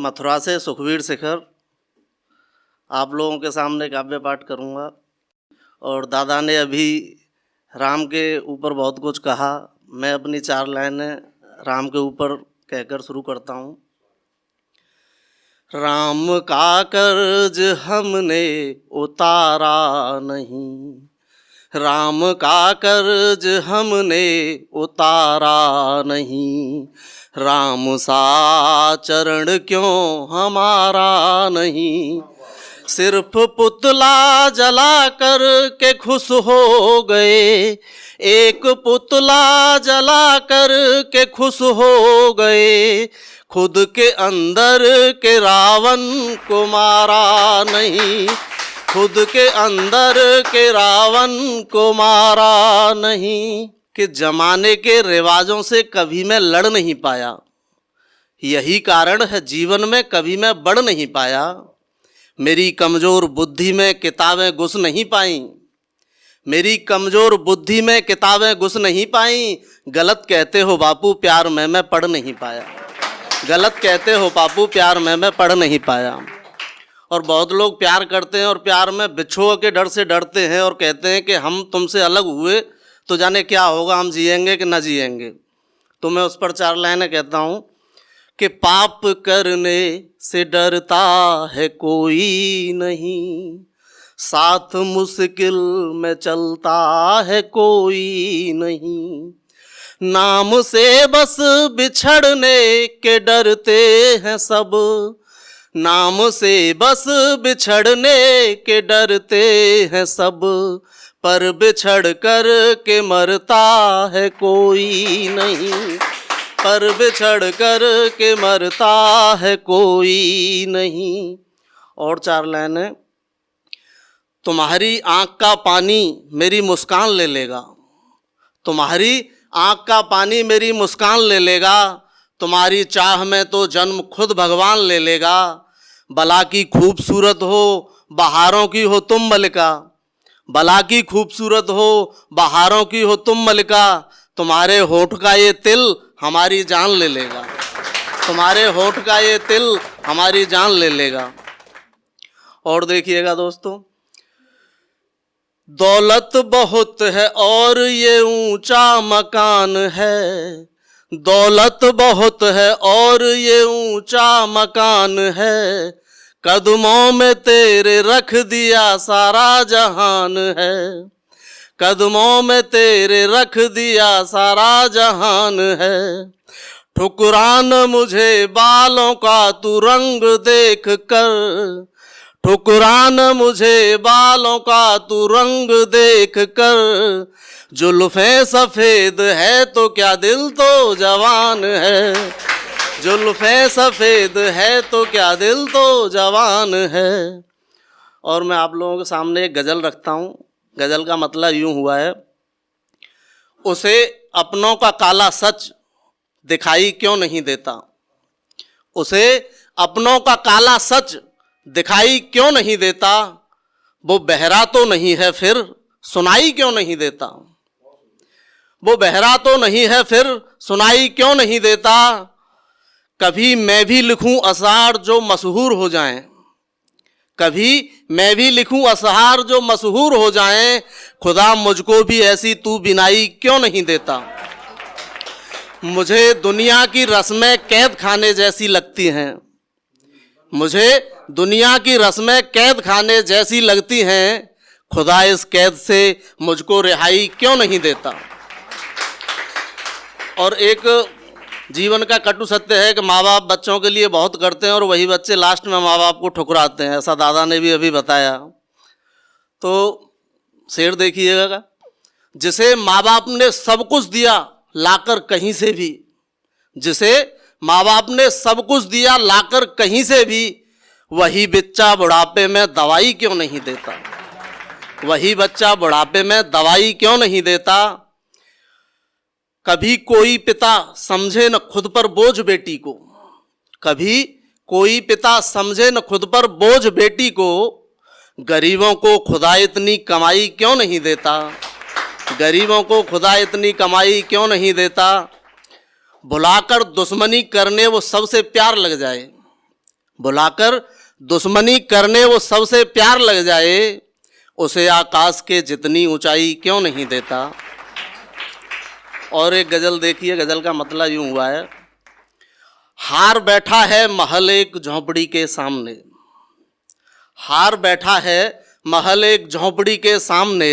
मथुरा से सुखवीर शिखर आप लोगों के सामने काव्य पाठ करूँगा। और दादा ने अभी राम के ऊपर बहुत कुछ कहा, मैं अपनी 4 लाइनें राम के ऊपर कहकर शुरू करता हूँ। राम का कर्ज हमने उतारा नहीं, राम का कर्ज हमने उतारा नहीं, राम सा चरण क्यों हमारा नहीं। सिर्फ पुतला जला कर के खुश हो गए, एक पुतला जला कर के खुश हो गए, खुद के अंदर के रावण को मारा नहीं, खुद के अंदर के रावण को मारा नहीं। कि जमाने के रिवाजों से कभी मैं लड़ नहीं पाया, यही कारण है जीवन में कभी मैं बढ़ नहीं पाया। मेरी कमज़ोर बुद्धि में किताबें घुस नहीं पाईं, मेरी कमज़ोर बुद्धि में किताबें घुस नहीं पाईं। गलत कहते हो बापू प्यार में मैं पढ़ नहीं पाया, गलत कहते हो बापू प्यार में मैं पढ़ नहीं पाया। और बहुत लोग प्यार करते हैं और प्यार में बिछोह के डर से डरते हैं और कहते हैं कि हम तुमसे अलग हुए तो जाने क्या होगा, हम जिएंगे कि ना जिएंगे। तो मैं उस पर 4 लाइनें कहता हूँ कि पाप करने से डरता है कोई नहीं, साथ मुश्किल में चलता है कोई नहीं। नाम से बस बिछड़ने के डरते हैं सब, नाम से बस बिछड़ने के डरते हैं सब, पर बिछड़ कर के मरता है कोई नहीं, पर बिछड़ कर के मरता है कोई नहीं। और 4 लाइनें। तुम्हारी आँख का पानी मेरी मुस्कान ले लेगा, तुम्हारी आँख का पानी मेरी मुस्कान ले लेगा, तुम्हारी चाह में तो जन्म खुद भगवान ले लेगा। भला की खूबसूरत हो बहारों की हो तुम मलिका, भला की खूबसूरत हो बहारों की हो तुम मलिका, तुम्हारे होठ का ये तिल हमारी जान ले लेगा, तुम्हारे होठ का ये तिल हमारी जान ले लेगा। और देखिएगा दोस्तों, दौलत बहुत है और ये ऊंचा मकान है, दौलत बहुत है और ये ऊंचा मकान है, कदमों में तेरे रख दिया सारा जहान है, कदमों में तेरे रख दिया सारा जहान है। ठुकरान मुझे बालों का तू रंग देख कर, ठुकरान मुझे बालों का तू रंग देख कर, जुल्फ़ें सफ़ेद है तो क्या दिल तो जवान है, जुल्फ़ें सफ़ेद है तो क्या दिल तो जवान है। और मैं आप लोगों के सामने एक गज़ल रखता हूँ। गज़ल का मतलब यूँ हुआ है, उसे अपनों का काला सच दिखाई क्यों नहीं देता, उसे अपनों का काला सच दिखाई क्यों नहीं देता, वो बहरा तो नहीं है फिर सुनाई क्यों नहीं देता, वो बहरा तो नहीं है फिर सुनाई क्यों नहीं देता। कभी मैं भी लिखूं अशआर जो मशहूर हो जाएं, कभी मैं भी लिखूं अशआर जो मशहूर हो जाएं, खुदा मुझको भी ऐसी तू बिनाई क्यों नहीं देता। मुझे दुनिया की रस्में कैद खाने जैसी लगती हैं, मुझे दुनिया की रस्में कैद खाने जैसी लगती हैं, खुदा इस कैद से मुझको रिहाई क्यों नहीं देता। और एक जीवन का कटु सत्य है कि माँ बाप बच्चों के लिए बहुत करते हैं और वही बच्चे लास्ट में माँ बाप को ठुकराते हैं, ऐसा दादा ने भी अभी बताया। तो शेर देखिएगा, जिसे माँ बाप ने सब कुछ दिया लाकर कहीं से भी, जिसे माँ बाप ने सब कुछ दिया लाकर कहीं से भी, वही बच्चा बुढ़ापे में दवाई क्यों नहीं देता, वही बच्चा बुढ़ापे में दवाई क्यों नहीं देता। कभी कोई पिता समझे न खुद पर बोझ बेटी को, कभी कोई पिता समझे न खुद पर बोझ बेटी को, गरीबों को खुदा इतनी कमाई क्यों नहीं देता, गरीबों को खुदा इतनी कमाई क्यों नहीं देता। भुलाकर दुश्मनी करने वो सबसे प्यार लग जाए, बुलाकर दुश्मनी करने वो सबसे प्यार लग जाए, उसे आकाश के जितनी ऊंचाई क्यों नहीं देता। और एक गज़ल देखिए, गज़ल का मतलब यूं हुआ है, हार बैठा है महल एक झोंपड़ी के सामने, हार बैठा है महल एक झोंपड़ी के सामने,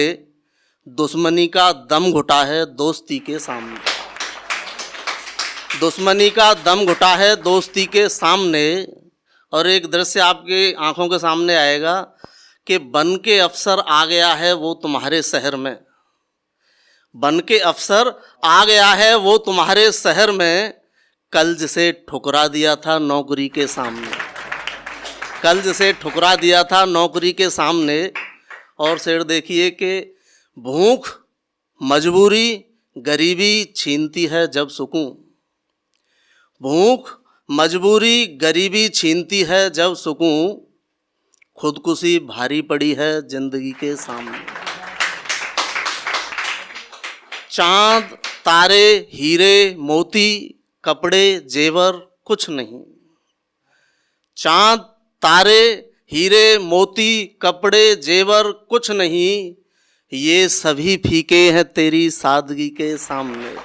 दुश्मनी का दम घुटा है दोस्ती के सामने, दुश्मनी का दम घुटा है दोस्ती के सामने। और एक दृश्य आपके आंखों के सामने आएगा कि बन के अफसर आ गया है वो तुम्हारे शहर में, बन के अफसर आ गया है वो तुम्हारे शहर में, कल जिसे ठुकरा दिया था नौकरी के सामने, कल जिसे ठुकरा दिया था नौकरी के सामने। और शेर देखिए कि भूख मजबूरी गरीबी छीनती है जब सुकून, भूख मजबूरी गरीबी छीनती है जब सुकून, खुदकुशी भारी पड़ी है जिंदगी के सामने। चांद तारे हीरे मोती कपड़े जेवर कुछ नहीं, चांद तारे हीरे मोती कपड़े जेवर कुछ नहीं, ये सभी फीके हैं तेरी सादगी के सामने।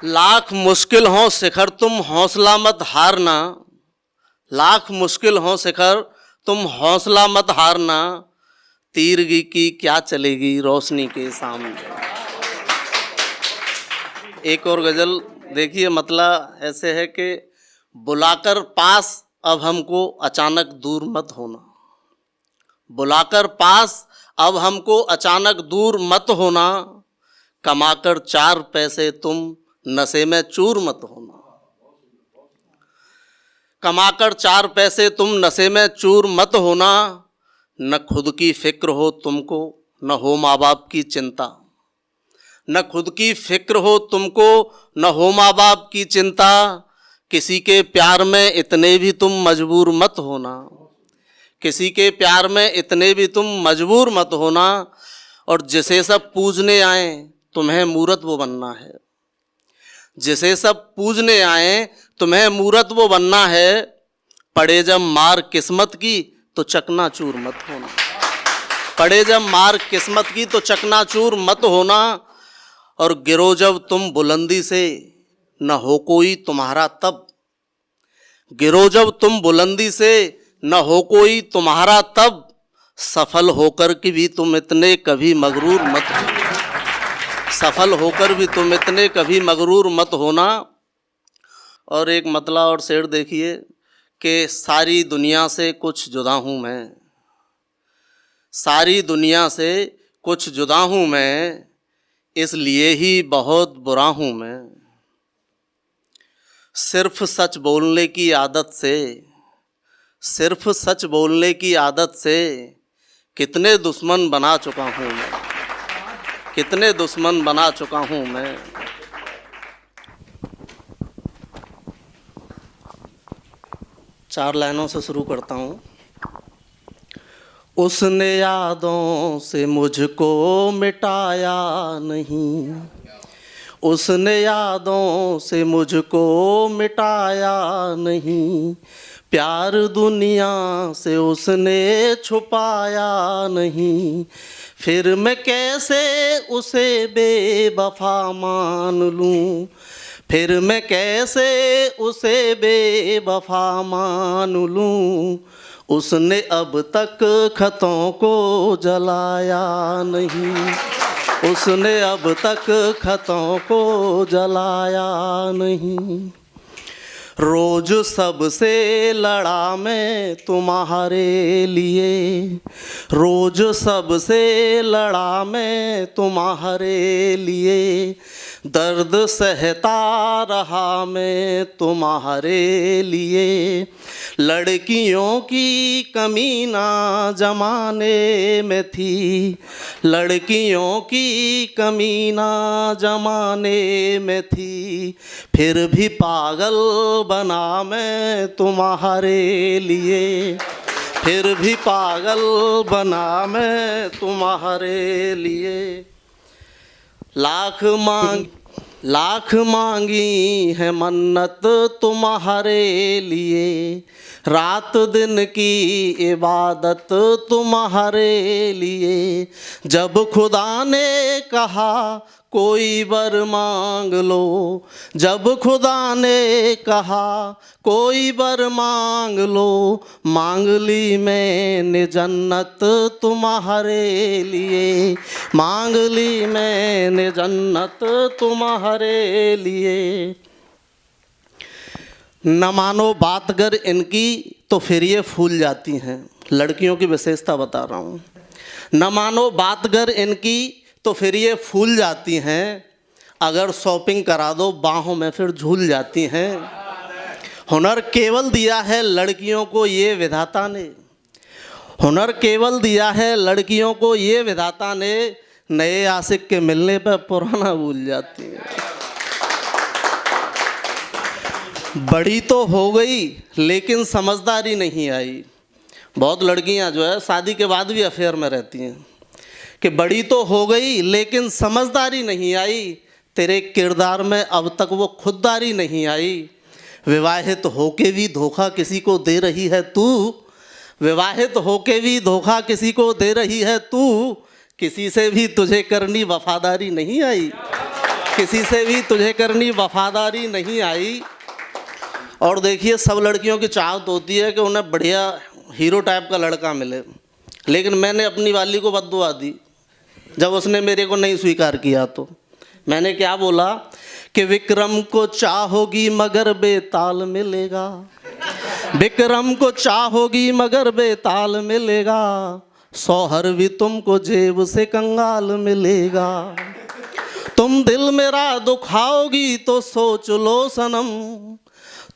लाख मुश्किल हो शिखर तुम हौसला मत हारना, लाख मुश्किल हो शिखर तुम हौसला मत हारना, तीरगी की क्या चलेगी रोशनी के सामने। एक और गज़ल देखिए, मतलब ऐसे है कि बुलाकर पास अब हमको अचानक दूर मत होना, बुलाकर पास अब हमको अचानक दूर मत होना, कमाकर 4 पैसे तुम नशे में चूर मत होना, कमाकर 4 पैसे तुम नशे में चूर मत होना, न खुद की फिक्र हो तुमको न हो माँ बाप की चिंता, न खुद की फिक्र हो तुमको न हो माँ बाप की चिंता, किसी के प्यार में इतने भी तुम मजबूर मत होना, किसी के प्यार में इतने भी तुम मजबूर मत होना। और जिसे सब पूजने आए तुम्हें मूरत वो बनना है, जिसे सब पूजने आए तुम्हें मूरत वो बनना है, पड़े जब मार किस्मत की तो चकनाचूर मत होना, पड़े जब मार किस्मत की तो चकनाचूर मत होना, और गिरो जब तुम बुलंदी से न हो कोई तुम्हारा तब, गिरो जब तुम बुलंदी से न हो कोई तुम्हारा तब, सफल होकर के भी तुम इतने कभी मगरूर मत होना, सफल होकर भी तुम इतने कभी मगरूर मत होना। और एक मतला और शेर देखिए कि सारी दुनिया से कुछ जुदा हूँ मैं, सारी दुनिया से कुछ जुदा हूँ मैं, इसलिए ही बहुत बुरा हूँ मैं, सिर्फ सच बोलने की आदत से, सिर्फ सच बोलने की आदत से कितने दुश्मन बना चुका हूँ मैं, कितने दुश्मन बना चुका हूँ मैं। चार लाइनों से शुरू करता हूँ। उसने यादों से मुझको मिटाया नहीं, उसने यादों से मुझको मिटाया नहीं, प्यार दुनिया से उसने छुपाया नहीं, फिर मैं कैसे उसे बेवफा मान लूँ, फिर मैं कैसे उसे बेवफा मान लूँ, उसने अब तक खतों को जलाया नहीं, उसने अब तक खतों को जलाया नहीं। रोज सबसे लड़ा मैं तुम्हारे लिए, रोज सबसे लड़ा मैं तुम्हारे लिए, दर्द सहता रहा मैं तुम्हारे लिए, लड़कियों की कमी ना जमाने में थी, लड़कियों की कमी ना जमाने में थी, फिर भी पागल बना मैं तुम्हारे लिए, फिर भी पागल बना मैं तुम्हारे लिए। लाख मांग लाख मांगी है मन्नत तुम्हारे लिए, रात दिन की इबादत तुम्हारे लिए। जब खुदा ने कहा कोई वर मांग लो, जब खुदा ने कहा कोई वर मांग लो, मांग ली मैंने जन्नत तुम्हारे लिए, मांग ली मैंने जन्नत तुम्हारे लिए। न मानो बात अगर इनकी तो फिर ये फूल जाती हैं। लड़कियों की विशेषता बता रहा हूँ। न मानो बात अगर इनकी तो फिर ये फूल जाती हैं, अगर शॉपिंग करा दो बाहों में फिर झूल जाती हैं। हुनर केवल दिया है लड़कियों को ये विधाता ने, हुनर केवल दिया है लड़कियों को ये विधाता ने, नए आशिक के मिलने पर पुराना भूल जाती हैं। बड़ी तो हो गई लेकिन समझदारी नहीं आई। बहुत लड़कियां जो है शादी के बाद भी अफेयर में रहती हैं कि बड़ी तो हो गई लेकिन समझदारी नहीं आई, तेरे किरदार में अब तक वो खुददारी नहीं आई। विवाहित होके भी धोखा किसी को दे रही है तू, विवाहित होके भी धोखा किसी को दे रही है तू, किसी से भी तुझे करनी वफादारी नहीं आई, किसी से भी तुझे करनी वफादारी नहीं आई। और देखिए सब लड़कियों की चाहत होती है कि उन्हें बढ़िया हीरो टाइप का लड़का मिले, लेकिन मैंने अपनी वाली को बद्दुआ दी जब उसने मेरे को नहीं स्वीकार किया। तो मैंने क्या बोला कि विक्रम को चाहोगी मगर बेताल मिलेगा, विक्रम को चाहोगी मगर बेताल मिलेगा, सौहर भी तुमको जेब से कंगाल मिलेगा। तुम दिल मेरा दुखाओगी तो सोच लो सनम,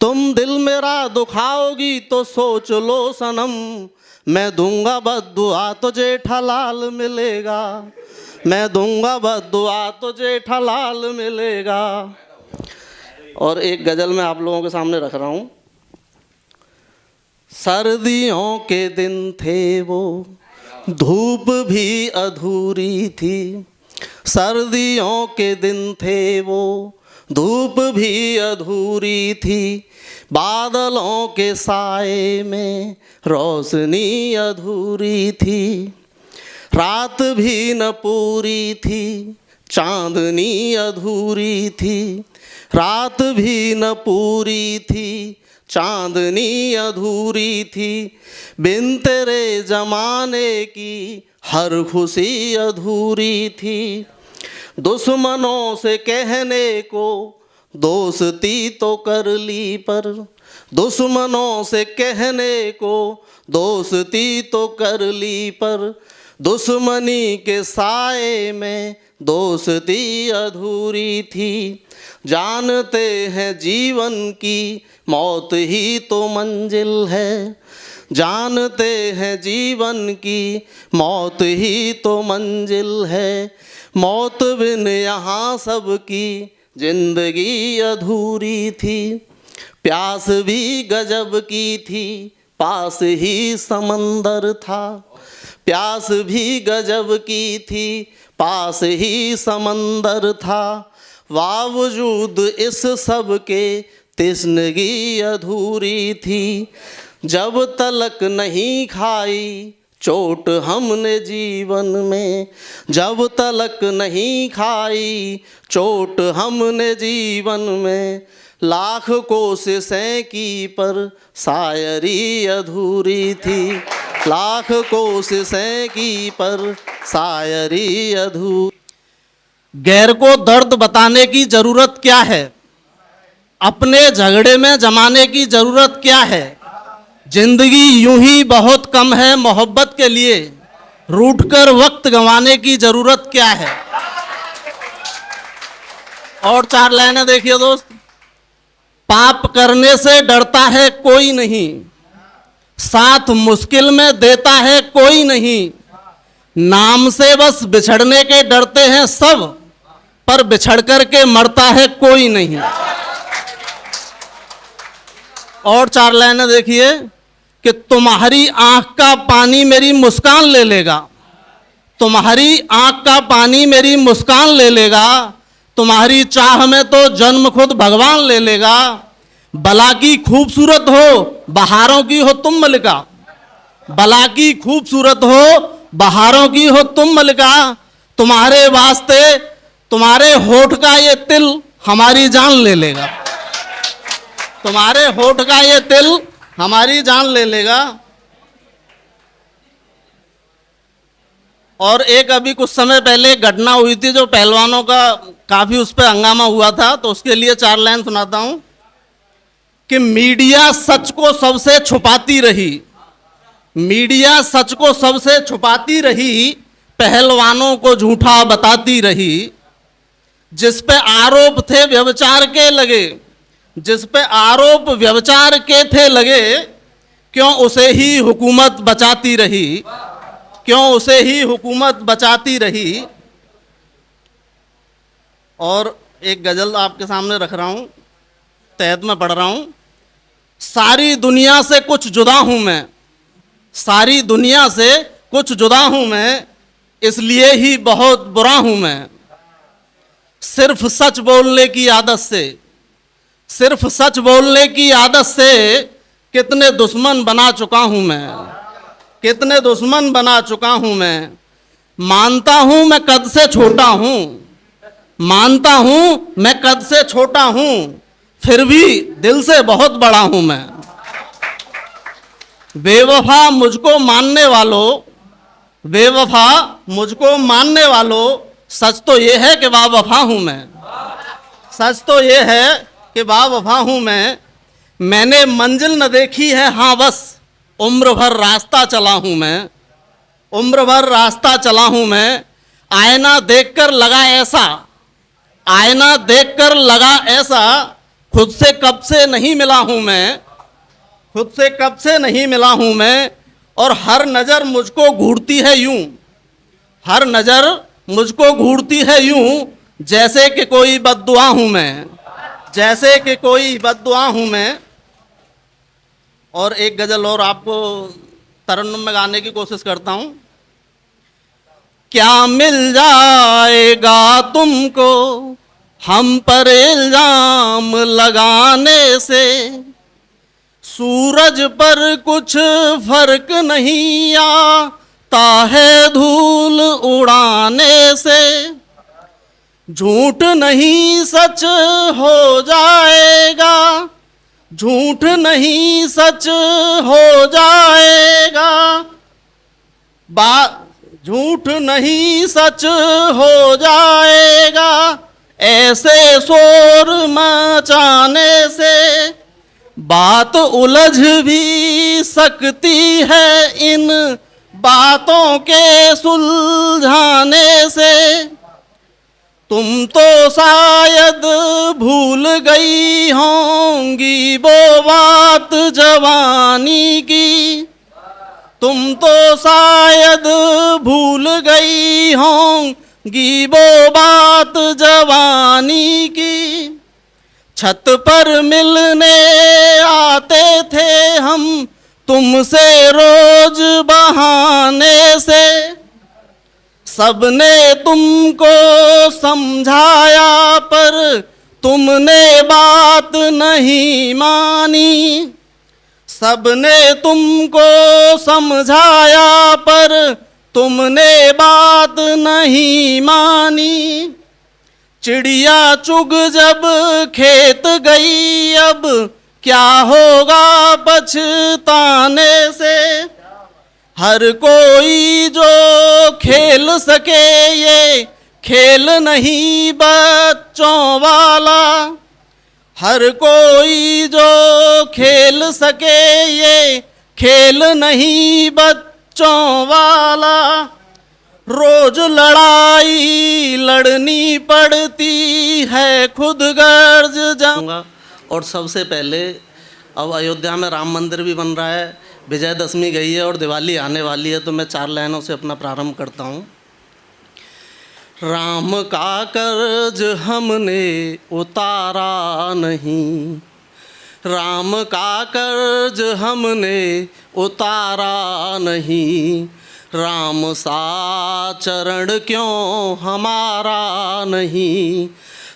तुम दिल मेरा दुखाओगी तो सोच लो सनम, मैं दूंगा बद्दुआ तो जेठालाल मिलेगा, मैं दूंगा बद्दुआ तो जेठालाल मिलेगा। और एक गज़ल मैं आप लोगों के सामने रख रहा हूँ। सर्दियों के दिन थे वो धूप भी अधूरी थी, सर्दियों के दिन थे वो धूप भी अधूरी थी, बादलों के साए में रोशनी अधूरी थी, रात भी न पूरी थी चांदनी अधूरी थी, रात भी न पूरी थी चांदनी अधूरी थी, बिन तेरे जमाने की हर खुशी अधूरी थी। दुश्मनों से कहने को दोस्ती तो कर ली पर, दुश्मनों से कहने को दोस्ती तो कर ली पर, दुश्मनी के साए में दोस्ती अधूरी थी। जानते हैं जीवन की मौत ही तो मंजिल है, जानते हैं जीवन की मौत ही तो मंजिल है, मौत बिन यहाँ सबकी जिंदगी अधूरी थी। प्यास भी गजब की थी पास ही समंदर था, प्यास भी गजब की थी पास ही समंदर था, बावजूद इस सब के तिश्नगी अधूरी थी। जब तलक नहीं खाई चोट हमने जीवन में, जब तलक नहीं खाई चोट हमने जीवन में, लाख कोशिशें की पर शायरी अधूरी थी, लाख कोशिशें की पर शायरी अधूरी। गैर को दर्द बताने की ज़रूरत क्या है, अपने झगड़े में जमाने की ज़रूरत क्या है, जिंदगी यूं ही बहुत कम है मोहब्बत के लिए, रूठ कर वक्त गंवाने की ज़रूरत क्या है। और 4 लाइनें देखिए दोस्त। पाप करने से डरता है कोई नहीं, साथ मुश्किल में देता है कोई नहीं, नाम से बस बिछड़ने के डरते हैं सब, पर बिछड़ कर के मरता है कोई नहीं। और 4 लाइनें देखिए कि तुम्हारी आंख का पानी मेरी मुस्कान ले लेगा, तुम्हारी आंख का पानी मेरी मुस्कान ले लेगा, तुम्हारी चाह में तो जन्म खुद भगवान ले लेगा। बला की खूबसूरत हो बहारों की हो तुम मलिका, बला की खूबसूरत हो बहारों की हो तुम मलिका। तुम्हारे वास्ते तुम्हारे होठ का ये तिल हमारी जान ले लेगा, तुम्हारे होठ का ये तिल हमारी जान ले लेगा। और एक अभी कुछ समय पहले घटना हुई थी जो पहलवानों का काफी उस पर हंगामा हुआ था, तो उसके लिए 4 लाइन सुनाता हूं कि मीडिया सच को सबसे छुपाती रही, मीडिया सच को सबसे छुपाती रही, पहलवानों को झूठा बताती रही। जिस पे आरोप थे व्यभिचार के लगे, जिस पे आरोप व्यभिचार के थे लगे, क्यों उसे ही हुकूमत बचाती रही, क्यों उसे ही हुकूमत बचाती रही। और एक गजल आपके सामने रख रहा हूं, तहत में पढ़ रहा हूं। सारी दुनिया से कुछ जुदा हूं मैं, सारी दुनिया से कुछ जुदा हूं मैं, इसलिए ही बहुत बुरा हूं मैं। सिर्फ सच बोलने की आदत से, सिर्फ सच बोलने की आदत से कितने दुश्मन बना चुका हूं मैं, कितने दुश्मन बना चुका हूं मैं। मानता हूं मैं कद से छोटा हूं, मानता हूं मैं कद से छोटा हूं, फिर भी दिल से बहुत बड़ा हूं मैं। बेवफा मुझको मानने वालों, बेवफा मुझको मानने वालों, सच तो ये है कि वावफा हूं मैं, सच तो ये है कि वावफा हूं मैं। मैंने मंजिल न देखी है हाँ बस, उम्र भर रास्ता चला हूं मैं, उम्र भर रास्ता चला हूं मैं। आईना देखकर लगा ऐसा, आईना देखकर लगा ऐसा, खुद से कब से नहीं मिला हूं मैं, खुद से कब से नहीं मिला हूं मैं। और हर नज़र मुझको घूरती है यूं, हर नज़र मुझको घूरती है यूं, जैसे कि कोई बद्दुआ हूं मैं, जैसे कि कोई बद्दुआ हूं मैं। और एक गज़ल और आपको तरन्नुम में गाने की कोशिश करता हूं। क्या मिल जाएगा तुमको हम पर इल्जाम लगाने से, सूरज पर कुछ फर्क नहीं आता है धूल उड़ाने से। झूठ नहीं सच हो जाएगा, झूठ नहीं सच हो जाएगा, झूठ नहीं सच हो जाएगा, ऐसे शोर मचाने से। बात उलझ भी सकती है इन बातों के सुलझाने से। तुम तो शायद भूल गई होंगी वो बात जवानी की, तुम तो शायद भूल गई होंगी वो बात जवानी की। छत पर मिलने आते थे हम तुमसे रोज बहाने से, सबने तुमको समझाया पर तुमने बात नहीं मानी, सबने तुमको समझाया पर तुमने बात नहीं मानी। चिड़िया चुग जब खेत गई अब क्या होगा पछताने से। हर कोई जो खेल सके ये खेल नहीं बच्चों वाला, हर कोई जो खेल सके ये खेल नहीं बच्चों वाला। रोज लड़ाई लड़नी पड़ती है खुद गर्ज जाऊंगा। और सबसे पहले अब अयोध्या में राम मंदिर भी बन रहा है, विजयदशमी गई है और दिवाली आने वाली है, तो मैं 4 लाइनों से अपना प्रारंभ करता हूँ। राम का कर्ज हमने उतारा नहीं, राम का कर्ज हमने उतारा नहीं, राम सा चरण क्यों हमारा नहीं,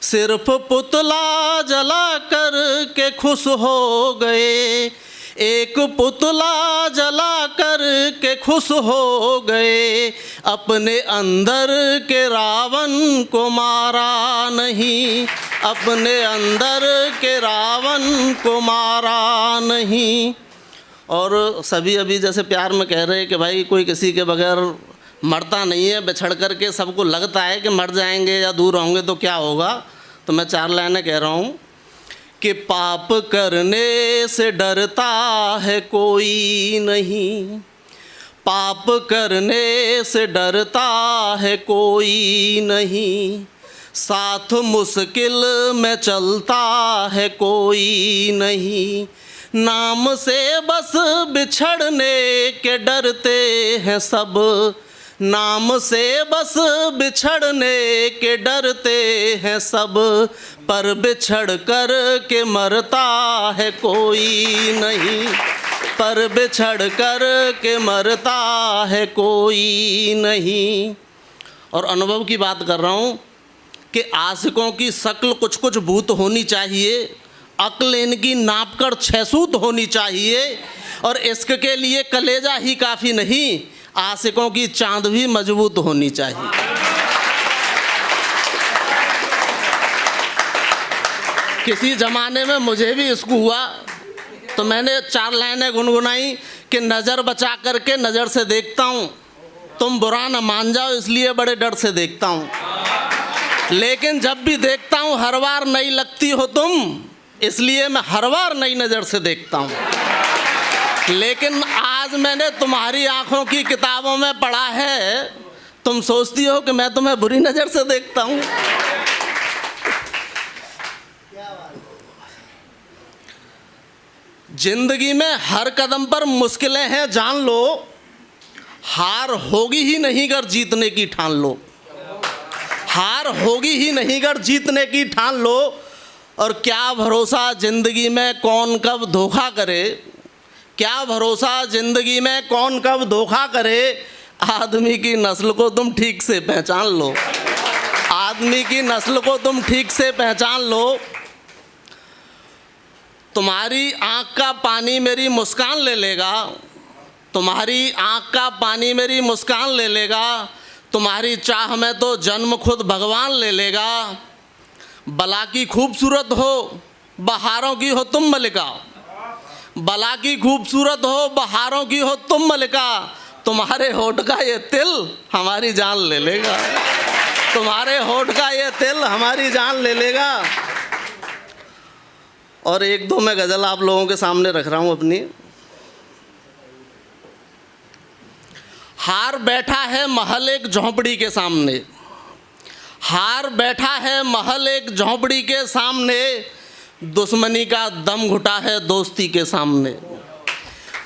सिर्फ पुतला जला कर के खुश हो गए, एक पुतला जला कर के खुश हो गए, अपने अंदर के रावण को मारा नहीं, अपने अंदर के रावण को मारा नहीं। और सभी अभी जैसे प्यार में कह रहे हैं कि भाई कोई किसी के बगैर मरता नहीं है, बिछड़ कर के सबको लगता है कि मर जाएंगे या दूर होंगे तो क्या होगा। तो मैं 4 लाइनें कह रहा हूँ कि पाप करने से डरता है कोई नहीं, पाप करने से डरता है कोई नहीं, साथ मुश्किल में चलता है कोई नहीं, नाम से बस बिछड़ने के डरते हैं सब, नाम से बस बिछड़ने के डरते हैं सब, पर बिछड़ कर के मरता है कोई नहीं, पर बिछड़ कर के मरता है कोई नहीं। और अनुभव की बात कर रहा हूँ कि आशिकों की शक्ल कुछ कुछ भूत होनी चाहिए, अक्ल इनकी नाप कर 6 सूत होनी चाहिए, और इश्क के लिए कलेजा ही काफ़ी नहीं, आशिकों की चांद भी मजबूत होनी चाहिए। किसी ज़माने में मुझे भी इश्क हुआ तो मैंने 4 लाइनें गुनगुनाई कि नज़र बचा कर के नज़र से देखता हूँ, तुम बुरा न मान जाओ इसलिए बड़े डर से देखता हूँ, लेकिन जब भी देखता हूँ हर बार नई लगती हो तुम, इसलिए मैं हर बार नई नज़र से देखता हूँ। लेकिन आज मैंने तुम्हारी आंखों की किताबों में पढ़ा है, तुम सोचती हो कि मैं तुम्हें बुरी नज़र से देखता हूँ। जिंदगी में हर कदम पर मुश्किलें हैं जान लो, हार होगी ही नहीं अगर जीतने की ठान लो, हार होगी ही नहीं अगर जीतने की ठान लो। और क्या भरोसा ज़िंदगी में कौन कब धोखा करे, क्या भरोसा ज़िंदगी में कौन कब धोखा करे, आदमी की नस्ल को तुम ठीक से पहचान लो, आदमी की नस्ल को तुम ठीक से पहचान लो। तुम्हारी आँख का पानी मेरी मुस्कान ले लेगा, तुम्हारी आँख का पानी मेरी मुस्कान ले लेगा, तुम्हारी चाह में तो जन्म खुद भगवान ले लेगा। बला की खूबसूरत हो बहारों की हो तुम मलिका, बला की खूबसूरत हो बहारों की हो तुम मलिका, तुम्हारे होठ का ये तिल हमारी जान ले लेगा, तुम्हारे होठ का ये तिल हमारी जान ले लेगा। और 1-2 मैं गज़ल आप लोगों के सामने रख रहा हूँ अपनी। हार बैठा है महल एक झोंपड़ी के सामने, हार बैठा है महल एक झोंपड़ी के सामने, दुश्मनी का दम घुटा है दोस्ती के सामने,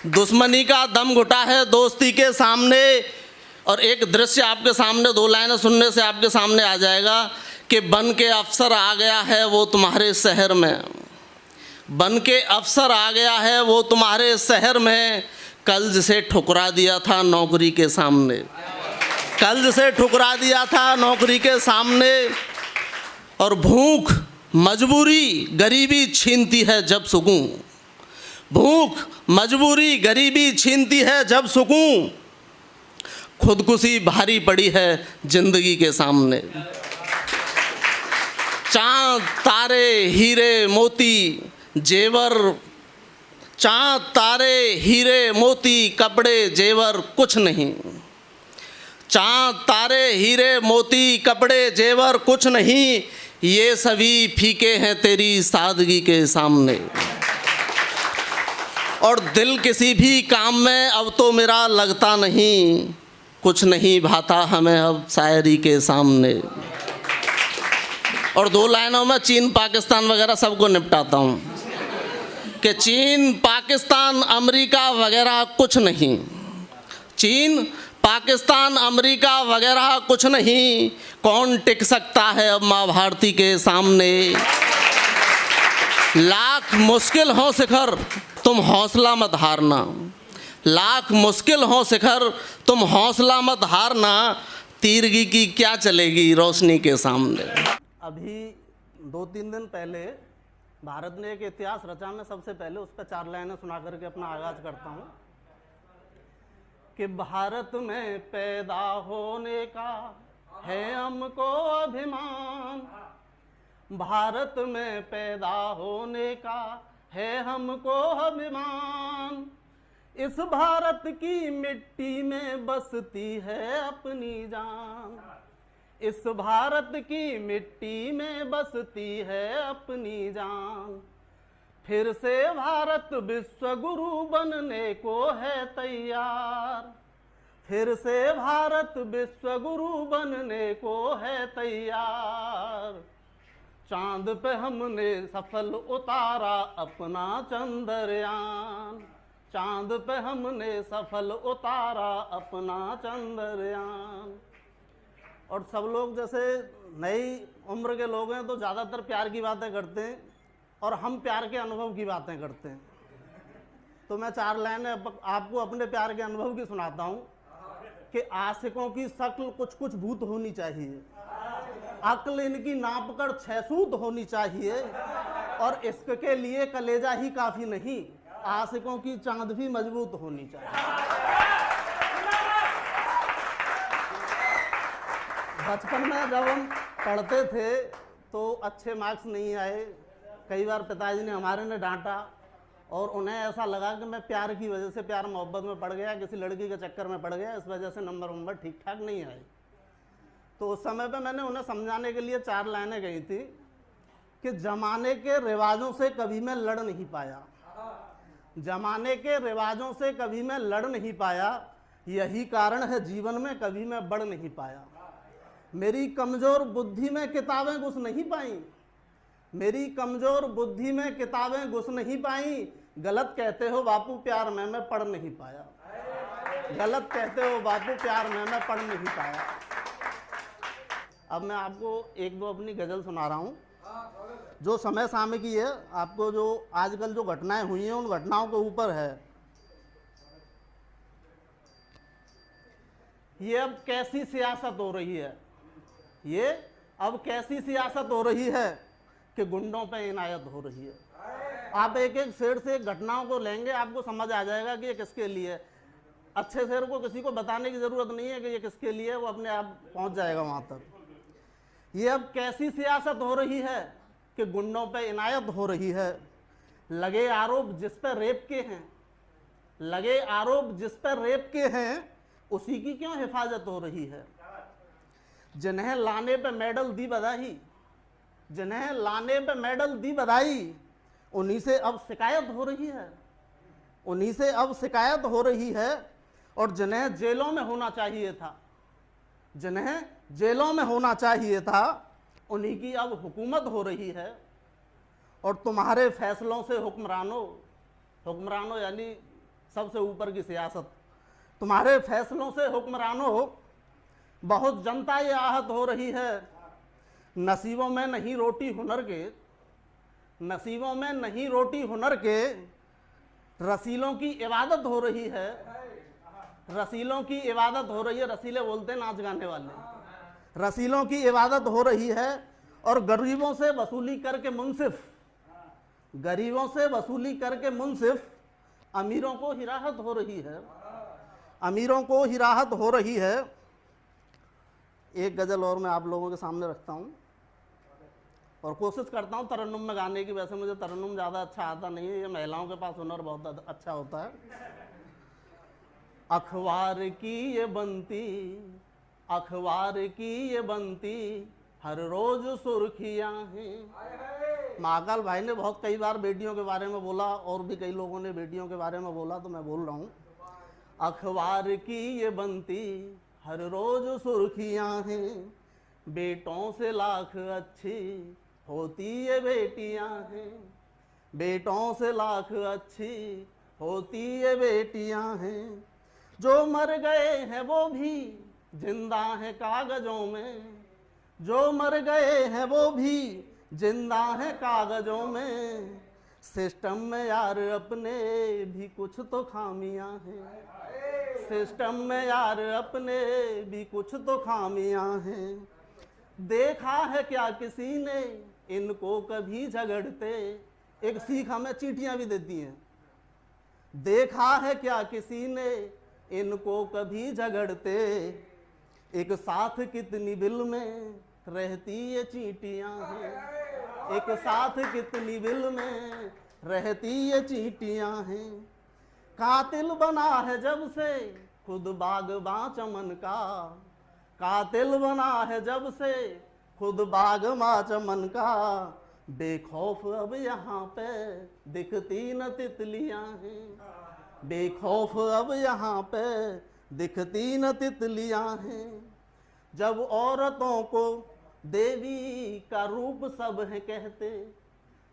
दुश्मनी का दम घुटा है दोस्ती के सामने। और एक दृश्य आपके सामने 2 लाइनें सुनने से आपके सामने आ जाएगा कि बन के अफसर आ गया है वो तुम्हारे शहर में, बन के अफसर आ गया है वो तुम्हारे शहर में, कल जिसे ठुकरा दिया था नौकरी के सामने, कल जिसे ठुकरा दिया था नौकरी के सामने। और भूख मजबूरी गरीबी छीनती है जब सुकून, भूख मजबूरी गरीबी छीनती है जब सुकून, खुदकुशी भारी पड़ी है जिंदगी के सामने। चांद तारे हीरे मोती जेवर, चांद तारे हीरे मोती कपड़े जेवर कुछ नहीं, चांद तारे हीरे मोती कपड़े जेवर कुछ नहीं, ये सभी फीके हैं तेरी सादगी के सामने। और दिल किसी भी काम में अब तो मेरा लगता नहीं, कुछ नहीं भाता हमें अब शायरी के सामने। और 2 लाइनों में चीन पाकिस्तान वगैरह सबको निपटाता हूँ कि चीन पाकिस्तान अमेरिका वगैरह कुछ नहीं, चीन पाकिस्तान अमेरिका वगैरह कुछ नहीं, कौन टिक सकता है अब माँ भारती के सामने। लाख मुश्किल हो शिखर तुम हौसला मत हारना, लाख मुश्किल हो शिखर तुम हौसला मत हारना, तीरगी की क्या चलेगी रोशनी के सामने। अभी 2-3 दिन पहले भारत ने एक इतिहास रचा। मैं सबसे पहले उस पर 4 लाइनें सुना करके अपना आगाज करता हूँ कि भारत में पैदा होने का है हमको अभिमान, भारत में पैदा होने का है हमको अभिमान, इस भारत की मिट्टी में बसती है अपनी जान, इस भारत की मिट्टी में बसती है अपनी जान, फिर से भारत विश्व गुरु बनने को है तैयार, फिर से भारत विश्व गुरु बनने को है तैयार, चांद पे हमने सफल उतारा अपना चंद्रयान, चांद पे हमने सफल उतारा अपना चंद्रयान। और सब लोग जैसे नई उम्र के लोग हैं तो ज़्यादातर प्यार की बातें करते हैं और हम प्यार के अनुभव की बातें करते हैं। तो मैं 4 लाइनें आपको अपने प्यार के अनुभव की सुनाता हूँ कि आशिकों की शक्ल कुछ कुछ भूत होनी चाहिए, अक्ल इनकी नाप कर 6 सूत होनी चाहिए, और इश्क के लिए कलेजा ही काफ़ी नहीं, आशिकों की चांद भी मजबूत होनी चाहिए। बचपन में जब हम पढ़ते थे तो अच्छे मार्क्स नहीं आए, कई बार पिताजी ने हमारे ने डांटा और उन्हें ऐसा लगा कि मैं प्यार की वजह से प्यार मोहब्बत में पड़ गया, किसी लड़की के चक्कर में पड़ गया, इस वजह से नंबर ठीक ठाक नहीं आए। तो उस समय पे मैंने उन्हें समझाने के लिए 4 लाइनें कही थी कि जमाने के रिवाजों से कभी मैं लड़ नहीं पाया, जमाने के रिवाजों से कभी मैं लड़ नहीं पाया, यही कारण है जीवन में कभी मैं बढ़ नहीं पाया, मेरी कमज़ोर बुद्धि में किताबें घुस नहीं पाई, मेरी कमज़ोर बुद्धि में किताबें घुस नहीं पाई, गलत कहते हो बापू प्यार में मैं पढ़ नहीं पाया, गलत कहते हो बापू प्यार में मैं पढ़ नहीं पाया। अब मैं आपको 1-2 अपनी गज़ल सुना रहा हूँ जो समय सामय की है, आपको जो आजकल जो घटनाएं हुई हैं उन घटनाओं के ऊपर है। ये अब कैसी सियासत हो रही है, ये अब कैसी सियासत हो रही है कि गुंडों पे इनायत हो रही है। आप एक एक शेर से घटनाओं को लेंगे, आपको समझ आ जाएगा कि ये किसके लिए। अच्छे शेर को किसी को बताने की ज़रूरत नहीं है कि ये किसके लिए, वो अपने आप पहुंच जाएगा वहाँ तक। ये अब कैसी सियासत हो रही है कि गुंडों पे इनायत हो रही है, लगे आरोप जिस पर रेप के हैं, लगे आरोप जिस पर रेप के हैं, उसी की क्यों हिफाजत हो रही है। जिन्हें लाने पे मेडल दी बधाई, जिन्हें लाने पे मेडल दी बधाई, उन्हीं से अब शिकायत हो रही है, उन्हीं से अब शिकायत हो रही है। और जिन्हें जेलों में होना चाहिए था, जिन्हें जेलों में होना चाहिए था, उन्हीं की अब हुकूमत हो रही है। और तुम्हारे फैसलों से हुक्मरानों, हुक्मरानों यानी सबसे ऊपर की सियासत, तुम्हारे फैसलों से हुक्मरानों बहुत जनता ये आहत हो रही है। नसीबों में नहीं रोटी हुनर के, नसीबों में नहीं रोटी हुनर के, रसीलों की इबादत हो रही है, रसीलों की इबादत हो रही है। रसीले बोलते हैं नाच गाने वाले। रसीलों की इबादत हो रही है और गरीबों से वसूली करके मुंसिफ, गरीबों से वसूली करके मुंसिफ अमीरों को ही राहत हो रही है, अमीरों को ही राहत हो रही है। एक गज़ल और मैं आप लोगों के सामने रखता हूँ और कोशिश करता हूँ तरन्नुम में गाने की। वैसे मुझे तरन्नुम ज़्यादा अच्छा आता नहीं है, ये महिलाओं के पास हुनर बहुत अच्छा होता है। अखबार की ये बनती, अखबार की ये बनती, हर रोज सुर्खियाँ हैं। महाकाल भाई ने बहुत कई बार बेटियों के बारे में बोला और भी कई लोगों ने बेटियों के बारे में बोला, तो मैं बोल रहा हूँ। अखबार की ये बनती, हर रोज सुर्खियाँ हैं, बेटों से लाख अच्छी होती ये बेटियाँ हैं, बेटों से लाख अच्छी होती ये बेटियाँ हैं। जो मर गए हैं वो भी जिंदा हैं कागजों में, जो मर गए हैं वो भी जिंदा हैं कागजों में। सिस्टम में यार अपने भी कुछ तो खामियां हैं, सिस्टम में यार अपने भी कुछ तो खामियां हैं। देखा है क्या किसी ने इनको कभी झगड़ते। एक सीख हमें चींटियां भी देती हैं। देखा है क्या किसी ने इनको कभी झगड़ते, एक साथ कितनी बिल में रहती ये चींटियां हैं, एक साथ कितनी बिल में रहती ये चींटियां हैं। कातिल बना है जब से खुद बागबां चमन का, कातिल बना है जब से खुद बागबां चमन का, बेखौफ अब यहाँ पे दिखती न तितलियां हैं, बेखौफ अब यहाँ पे दिखती न तितलियां हैं। जब औरतों को देवी का रूप सब है कहते,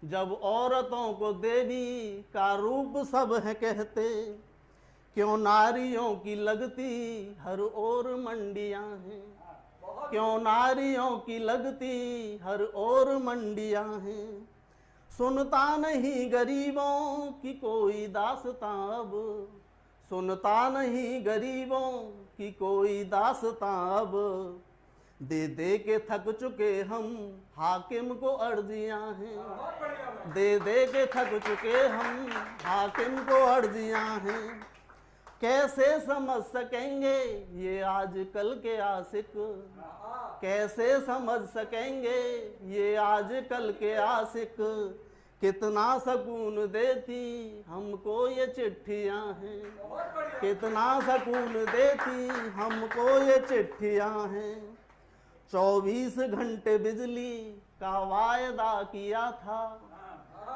जब औरतों को देवी का रूप सब है कहते, क्यों नारियों की लगती हर ओर मंडियां हैं, क्यों नारियों की लगती हर ओर मंडियां हैं। सुनता नहीं गरीबों की कोई दास्तां अब, सुनता नहीं गरीबों की कोई दास्तां अब, दे दे के थक चुके हम हाकिम को अर्जियां हैं, दे दे के थक चुके हम हाकिम को अर्जियां हैं। कैसे समझ सकेंगे ये आजकल के आशिक, कैसे समझ सकेंगे ये आजकल के आशिक, कितना सुकून देती हमको ये चिट्ठियां हैं, कितना सुकून देती हमको ये चिट्ठियां हैं। 24 घंटे बिजली का वायदा किया था,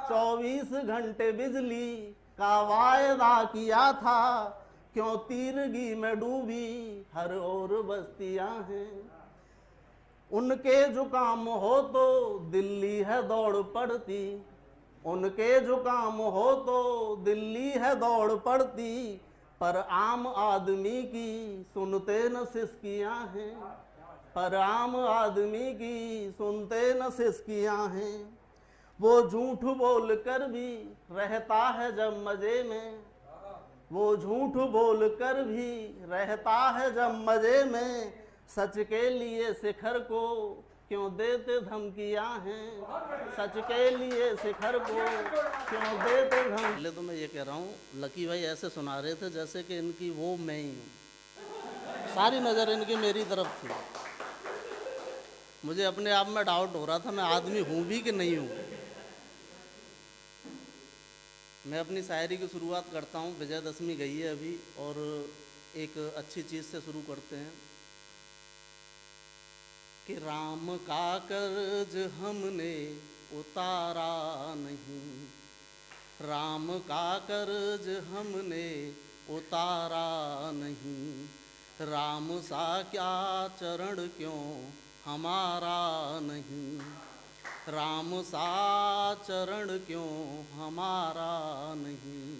24 घंटे बिजली का वायदा किया था, क्यों तीरगी में डूबी हर ओर बस्तियां हैं। उनके जुकाम हो तो दिल्ली है दौड़ पड़ती, उनके जुकाम हो तो दिल्ली है दौड़ पड़ती, पर आम आदमी की सुनते न सिसकियां हैं, पर आम आदमी की सुनते न सिसकियां हैं। वो झूठ बोल कर भी रहता है जब मजे में, वो झूठ बोल कर भी रहता है जब मजे में, सच के लिए शिखर को क्यों देते धमकियां हैं, सच के लिए शिखर को क्यों देते धमकियां। पहले तो मैं ये कह रहा हूँ, लकी भाई ऐसे सुना रहे थे जैसे कि इनकी वो मैं ही हूँ, सारी नज़र इनकी मेरी तरफ थी। मुझे अपने आप में डाउट हो रहा था मैं आदमी हूँ भी कि नहीं हूँ। मैं अपनी शायरी की शुरुआत करता हूँ। विजयदशमी गई है अभी और एक अच्छी चीज़ से शुरू करते हैं कि राम का कर्ज हमने उतारा नहीं, राम का कर्ज हमने उतारा नहीं, राम सा क्या चरण क्यों हमारा नहीं, राम सा चरण क्यों हमारा नहीं।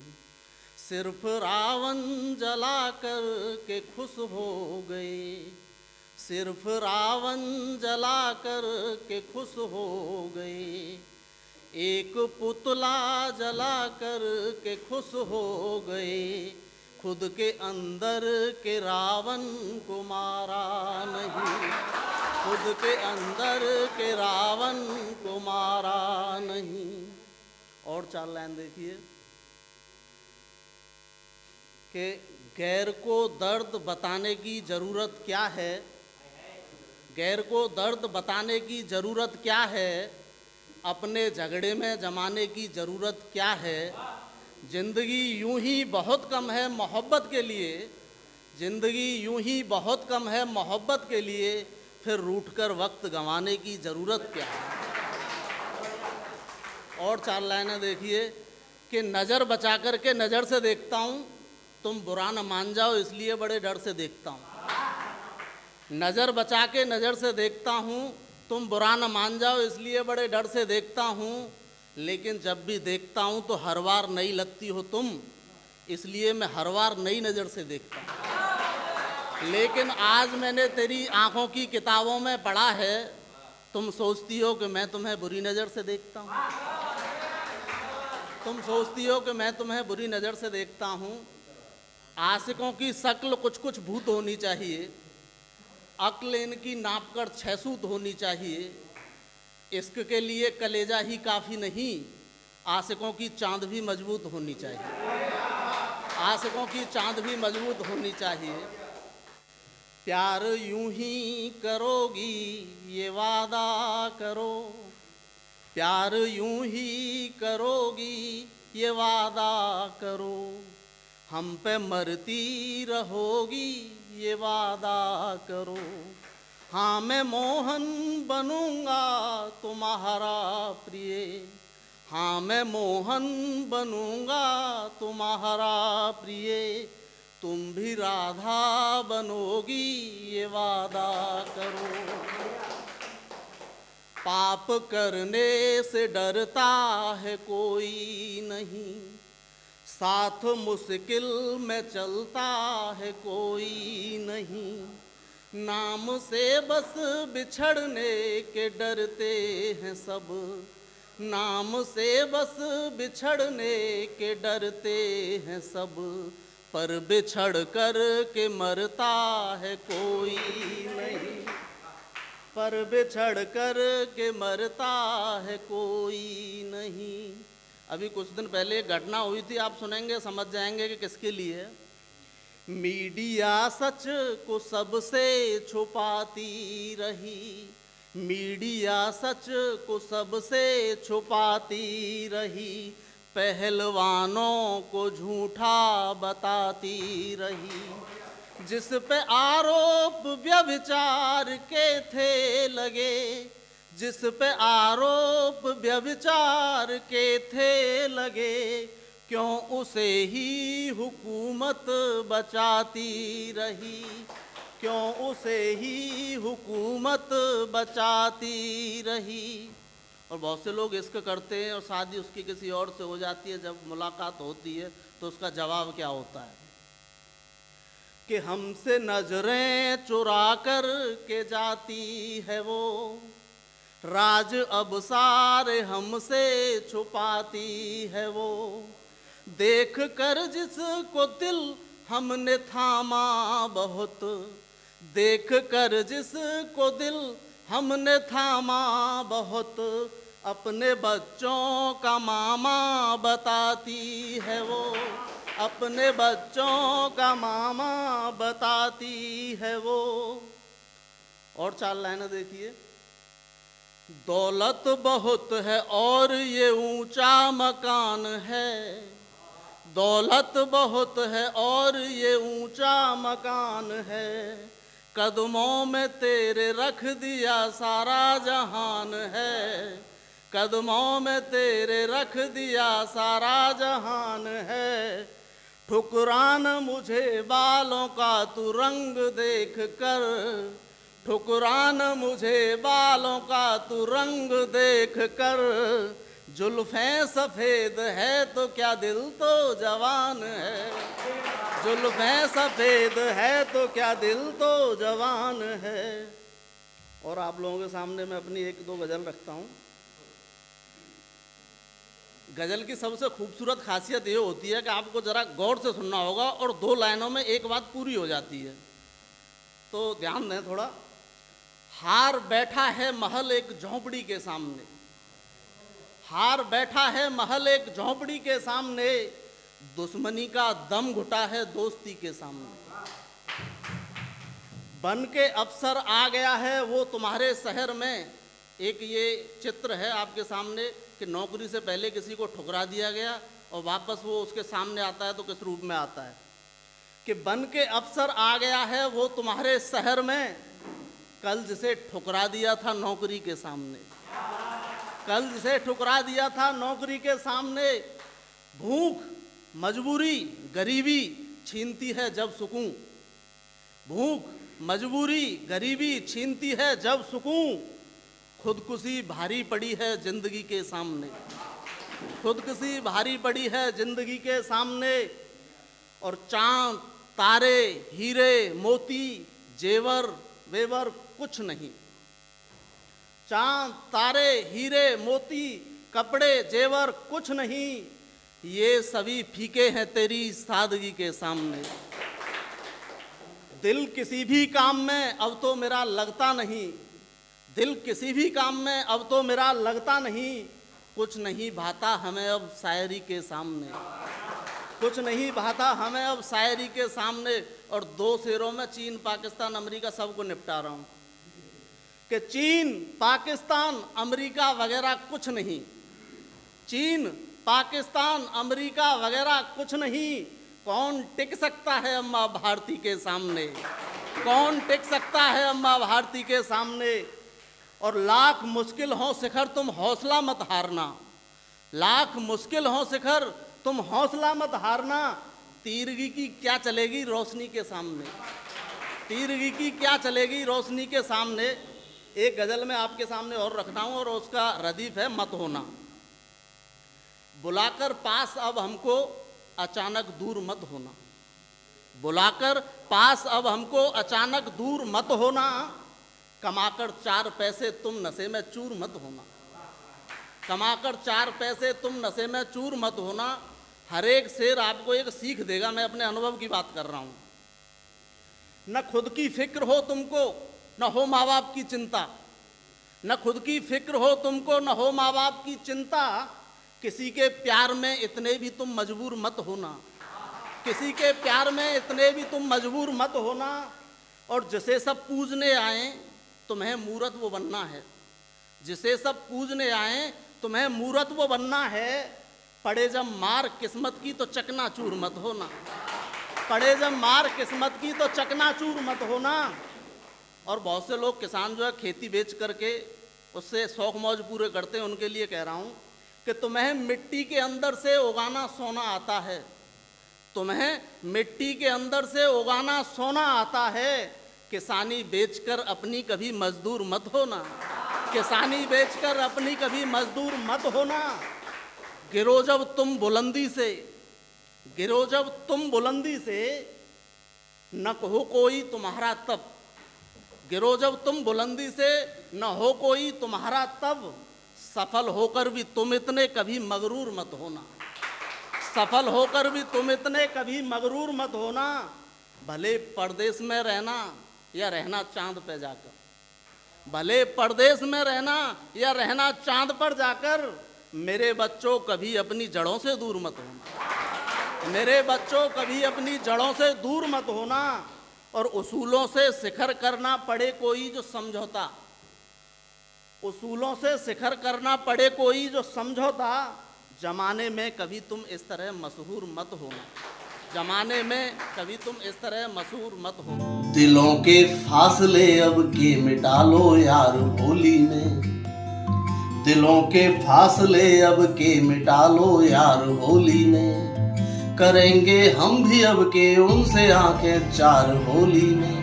सिर्फ रावण जला कर के खुश हो गए, सिर्फ रावण जला कर के खुश हो गए, एक पुतला जला कर के खुश हो गए, खुद के अंदर के रावण को मारा नहीं, खुद के अंदर के रावण को मारा नहीं। और 4 लाइन देखिए कि गैर को दर्द बताने की ज़रूरत क्या है, गैर को दर्द बताने की ज़रूरत क्या है, अपने झगड़े में जमाने की ज़रूरत क्या है। ज़िंदगी यूं ही बहुत कम है मोहब्बत के लिए, ज़िंदगी यूं ही बहुत कम है मोहब्बत के लिए, फिर रूठकर वक्त गंवाने की ज़रूरत क्या है। और 4 लाइनें देखिए कि नज़र बचा कर के नज़र से देखता हूँ, तुम बुरा न मान जाओ इसलिए बड़े डर से देखता हूँ। नज़र बचा के नज़र से देखता हूँ, तुम बुरा न मान जाओ इसलिए बड़े डर से देखता हूँ, लेकिन जब भी देखता हूँ तो हर बार नई लगती हो तुम, इसलिए मैं हर बार नई नज़र से देखता हूँ। लेकिन आज मैंने तेरी आँखों की किताबों में पढ़ा है, तुम सोचती हो कि मैं तुम्हें बुरी नज़र से देखता हूँ, तुम सोचती हो कि मैं तुम्हें बुरी नज़र से देखता हूँ। आशिकों की शक्ल कुछ कुछ भूत होनी चाहिए, अक्ल इनकी नाप कर 6 सूत होनी चाहिए, इश्क के लिए कलेजा ही काफ़ी नहीं, आशिकों की चांद भी मजबूत होनी चाहिए। आशिकों की चांद भी मजबूत होनी चाहिए। प्यार यूं ही करोगी ये वादा करो, प्यार यूं ही करोगी ये वादा करो, हम पे मरती रहोगी ये वादा करो। हाँ मैं मोहन बनूंगा तुम्हारा प्रिय, हाँ मैं मोहन बनूंगा तुम्हारा प्रिय, तुम भी राधा बनोगी ये वादा करो। पाप करने से डरता है कोई नहीं, साथ मुश्किल में चलता है कोई नहीं, नाम से बस बिछड़ने के डरते हैं सब, नाम से बस बिछड़ने के डरते हैं सब, पर बिछड़ कर के मरता है कोई नहीं, पर बिछड़ कर के मरता है कोई नहीं। अभी कुछ दिन पहले एक घटना हुई थी, आप सुनेंगे समझ जाएंगे कि किसके लिए है। मीडिया सच को सबसे छुपाती रही, मीडिया सच को सबसे छुपाती रही, पहलवानों को झूठा बताती रही, जिस पे आरोप व्यभिचार के थे लगे, जिस पे आरोप व्यभिचार के थे लगे, क्यों उसे ही हुकूमत बचाती रही, क्यों उसे ही हुकूमत बचाती रही। और बहुत से लोग इश्क करते हैं और शादी उसकी किसी और से हो जाती है, जब मुलाकात होती है तो उसका जवाब क्या होता है कि हमसे नजरें चुरा कर के जाती है वो, राज अब सारे हमसे छुपाती है वो, देख कर जिसको दिल हमने थामा बहुत, देख कर जिसको दिल हमने थामा बहुत, अपने बच्चों का मामा बताती है वो, अपने बच्चों का मामा बताती है वो। और 4 लाइनें देखिए। दौलत बहुत है और ये ऊंचा मकान है, दौलत बहुत है और ये ऊंचा मकान है, कदमों में तेरे रख दिया सारा जहान है, कदमों में तेरे रख दिया सारा जहान है, ठुकरान मुझे बालों का तू रंग देख कर, ठुकरान मुझे बालों का तू रंग देख कर, जुल्फें सफ़ेद है तो क्या दिल तो जवान है, जुल्फें सफ़ेद है तो क्या दिल तो जवान है। और आप लोगों के सामने मैं अपनी 1-2 गज़ल रखता हूँ। गज़ल की सबसे खूबसूरत खासियत ये होती है कि आपको ज़रा गौर से सुनना होगा और 2 लाइनों में एक बात पूरी हो जाती है, तो ध्यान दें थोड़ा। हार बैठा है महल एक झोंपड़ी के सामने, हार बैठा है महल एक झोंपड़ी के सामने, दुश्मनी का दम घुटा है दोस्ती के सामने, बन के अफसर आ गया है वो तुम्हारे शहर में। एक ये चित्र है आपके सामने कि नौकरी से पहले किसी को ठुकरा दिया गया और वापस वो उसके सामने आता है तो किस रूप में आता है कि बन के अफसर आ गया है वो तुम्हारे शहर में, कल जिसे ठुकरा दिया था नौकरी के सामने, कल जिसे ठुकरा दिया था नौकरी के सामने, भूख मजबूरी गरीबी छीनती है जब सुकून, भूख मजबूरी गरीबी छीनती है जब सुकून, खुदकुशी भारी पड़ी है जिंदगी के सामने, खुदकुशी भारी पड़ी है जिंदगी के सामने, और चांद तारे हीरे मोती जेवर वेवर कुछ नहीं, चांद तारे हीरे मोती कपड़े जेवर कुछ नहीं, ये सभी फीके हैं तेरी सादगी के सामने, दिल किसी भी काम में अब तो मेरा लगता नहीं, दिल किसी भी काम में अब तो मेरा लगता नहीं, कुछ नहीं भाता हमें अब शायरी के सामने, कुछ नहीं भाता हमें अब शायरी के सामने। और 2 शेरों में चीन, पाकिस्तान, अमेरिका सबको निपटा रहा हूँ कि चीन, पाकिस्तान, अमेरिका वगैरह कुछ नहीं, चीन, पाकिस्तान, अमेरिका वगैरह कुछ नहीं। कौन टिक सकता है अम्मा भारती के सामने, कौन टिक सकता है अम्मा भारती के सामने। और लाख मुश्किल हो शिखर तुम हौसला मत हारना, लाख मुश्किल हो शिखर तुम हौसला मत हारना। तीरगी की क्या चलेगी रोशनी के सामने, तीरगी की क्या चलेगी रोशनी के सामने। एक गजल में आपके सामने और रखना हूं और उसका रदीफ है मत होना। बुलाकर पास अब हमको अचानक दूर मत होना, बुलाकर पास अब हमको अचानक दूर मत होना। कमाकर 4 पैसे तुम नशे में चूर मत होना, कमाकर 4 पैसे तुम नशे में चूर मत होना। हर एक शेर आपको एक सीख देगा, मैं अपने अनुभव की बात कर रहा हूँ। न खुद की फिक्र हो तुमको, न हो माँ बाप की चिंता, न खुद की फिक्र हो तुमको, न हो माँ बाप की चिंता। किसी के प्यार में इतने भी तुम मजबूर मत होना, किसी के प्यार में इतने भी तुम मजबूर मत होना। और जिसे सब पूजने आए तुम्हें मूरत वो बनना है, जिसे सब पूजने आए तुम्हें मूरत वो बनना है। पड़े जब मार किस्मत की तो चकनाचूर मत होना, पड़े जब मार किस्मत की तो चकनाचूर मत होना। और बहुत से लोग किसान जो है खेती बेच करके उससे शौक मौज पूरे करते हैं, उनके लिए कह रहा हूँ कि तुम्हें मिट्टी के अंदर से उगाना सोना आता है, तुम्हें मिट्टी के अंदर से उगाना सोना आता है। किसानी बेचकर अपनी कभी मजदूर मत होना, किसानी बेचकर अपनी कभी मजदूर मत होना। गिरो जब तुम बुलंदी से, गिरो जब तुम बुलंदी से, न हो कोई तुम्हारा तब, गिरो जब तुम बुलंदी से न हो कोई तुम्हारा तब। सफल होकर भी तुम इतने कभी मगरूर मत होना, सफल होकर भी तुम इतने कभी मगरूर मत होना। भले परदेश में रहना या रहना चांद पे जाकर, भले परदेश में रहना या रहना चांद पर जाकर। मेरे बच्चों कभी अपनी जड़ों से दूर मत होना, मेरे बच्चों कभी अपनी जड़ों से दूर मत होना। और उसूलों से शिखर करना पड़े कोई जो समझौता, उसूलों से शिखर करना पड़े कोई जो समझौता। जमाने में कभी तुम इस तरह मशहूर मत होना, जमाने में कभी तुम इस तरह मशहूर मत होना। दिलों के फासले अब के मिटा लो यार होली में, दिलों के फासले अब के मिटा लो यार होली में। करेंगे हम भी अब के उनसे आंखें चार होली में।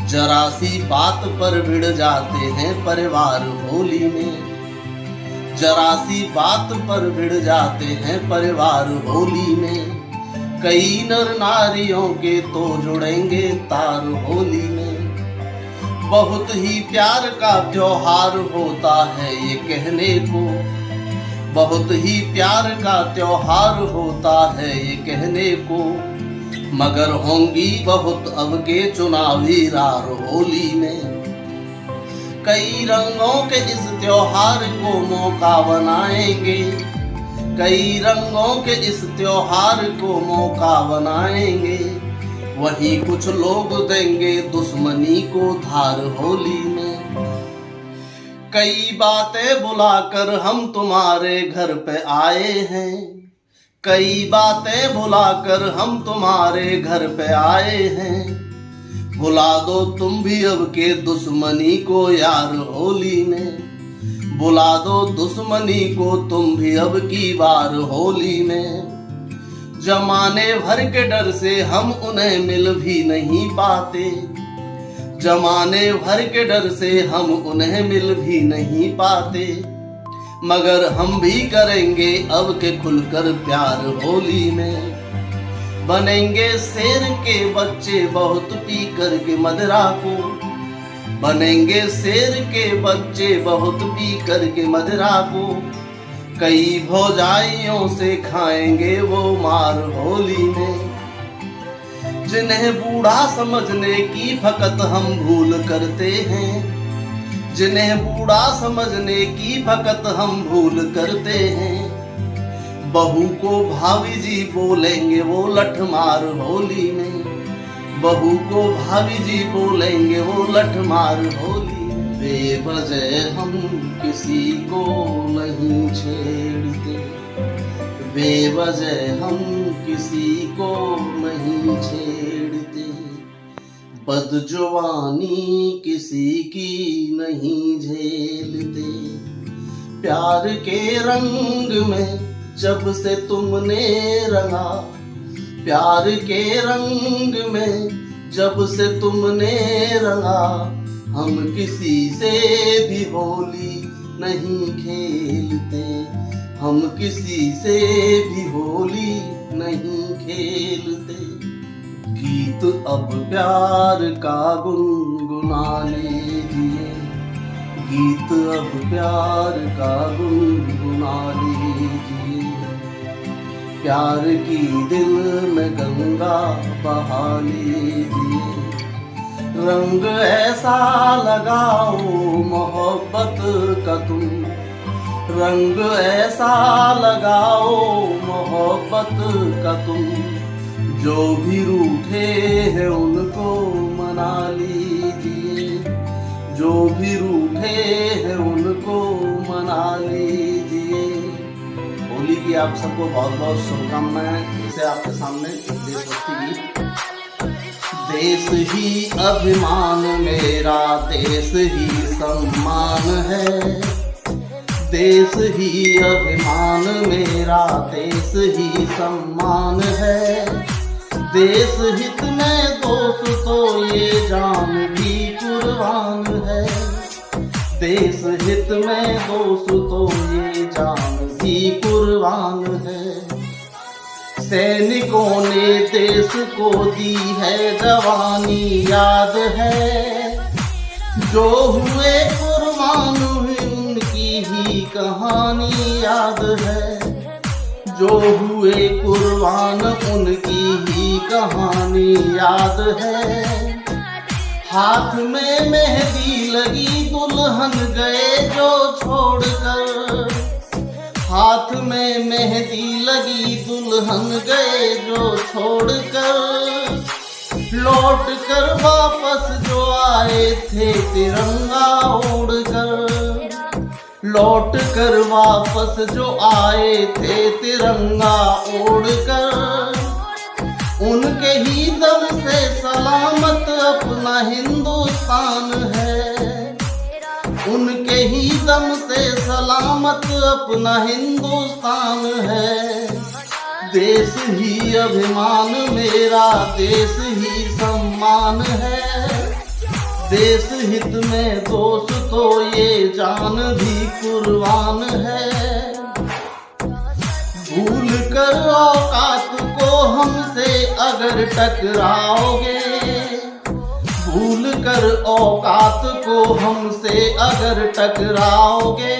जरा सी बात पर भिड़ जाते हैं परिवार होली में, जरा सी बात पर भिड़ जाते हैं परिवार होली में। कई नर नारियों के तो जुड़ेंगे तार होली में। बहुत ही प्यार का त्योहार होता है ये कहने को, बहुत ही प्यार का त्योहार होता है ये कहने को। मगर होंगी बहुत अब के चुनावी रार होली में। कई रंगों के इस त्योहार को मौका बनाएंगे, कई रंगों के इस त्योहार को मौका बनाएंगे। वहीं कुछ लोग देंगे दुश्मनी को धार होली में। कई बातें बुलाकर हम तुम्हारे घर पे आए हैं, कई बातें बुलाकर हम तुम्हारे घर पे आए हैं। भुला दो तुम भी अब के दुश्मनी को यार होली में, बुला दो दुश्मनी को तुम भी अब की बार होली में। जमाने भर के डर से हम उन्हें मिल भी नहीं पाते, जमाने भर के डर से हम उन्हें मिल भी नहीं पाते। मगर हम भी करेंगे अब के खुलकर प्यार होली में। बनेंगे शेर के बच्चे बहुत पी कर के मदरा को, बनेंगे शेर के बच्चे बहुत पी कर के मदरा को। कई भौजाइयों से खाएंगे वो मार होली में। जिन्हें बूढ़ा समझने की फकत हम भूल करते हैं, जिन्हें बूढ़ा समझने की भकत हम भूल करते हैं। बहू को भाभी जी बोलेंगे वो लठमार होली में, बहू को भाभी जी बोलेंगे वो लठमार होली में। बेवजह हम किसी को नहीं छेड़ते, बेवजह हम किसी को नहीं छेड़ते। बदजुबानी किसी की नहीं झेलते। प्यार के रंग में जब से तुमने रंगा, प्यार के रंग में जब से तुमने रंगा, हम किसी से भी होली नहीं खेलते, हम किसी से भी होली नहीं खेलते। गीत अब प्यार का गुनगुना लीजिए, गीत अब प्यार का गुनगुना लीजिए। प्यार की दिल में गंगा बहा लीजिए। रंग ऐसा लगाओ मोहब्बत का तुम, रंग ऐसा लगाओ मोहब्बत का तुम। जो भी रूठे हैं उनको मना लीजिए, जो भी रूठे हैं उनको मना लीजिए। होली की आप सबको बहुत बहुत शुभकामनाएं। इसे आपके सामने एक देशभक्ति गीत। देश ही अभिमान मेरा, देश ही सम्मान है, देश ही अभिमान मेरा, देश ही सम्मान है। देश हित में दोस्त तो ये जान भी कुर्बान है, देश हित में दोस्त तो ये जान भी कुर्बान है। सैनिकों ने देश को दी है जवानी याद है, जो हुए कुर्बान हुई उनकी ही कहानी याद है, जो हुए कुर्बान उनकी ही कहानी याद है। हाथ में मेहंदी लगी दुल्हन गए जो छोड़कर, हाथ में मेहंदी लगी दुल्हन गए जो छोड़कर। लौट कर वापस जो आए थे तिरंगा ओढ़कर, लौट कर वापस जो आए थे तिरंगा ओढ़कर। उनके ही दम से सलामत अपना हिंदुस्तान है, उनके ही दम से सलामत अपना हिंदुस्तान है। देश ही अभिमान मेरा, देश ही सम्मान है। देश हित में दोस्त तो ये जान भी कुर्बान है। भूल कर औकात को हमसे अगर टकराओगे, भूल कर औकात को हमसे अगर टकराओगे,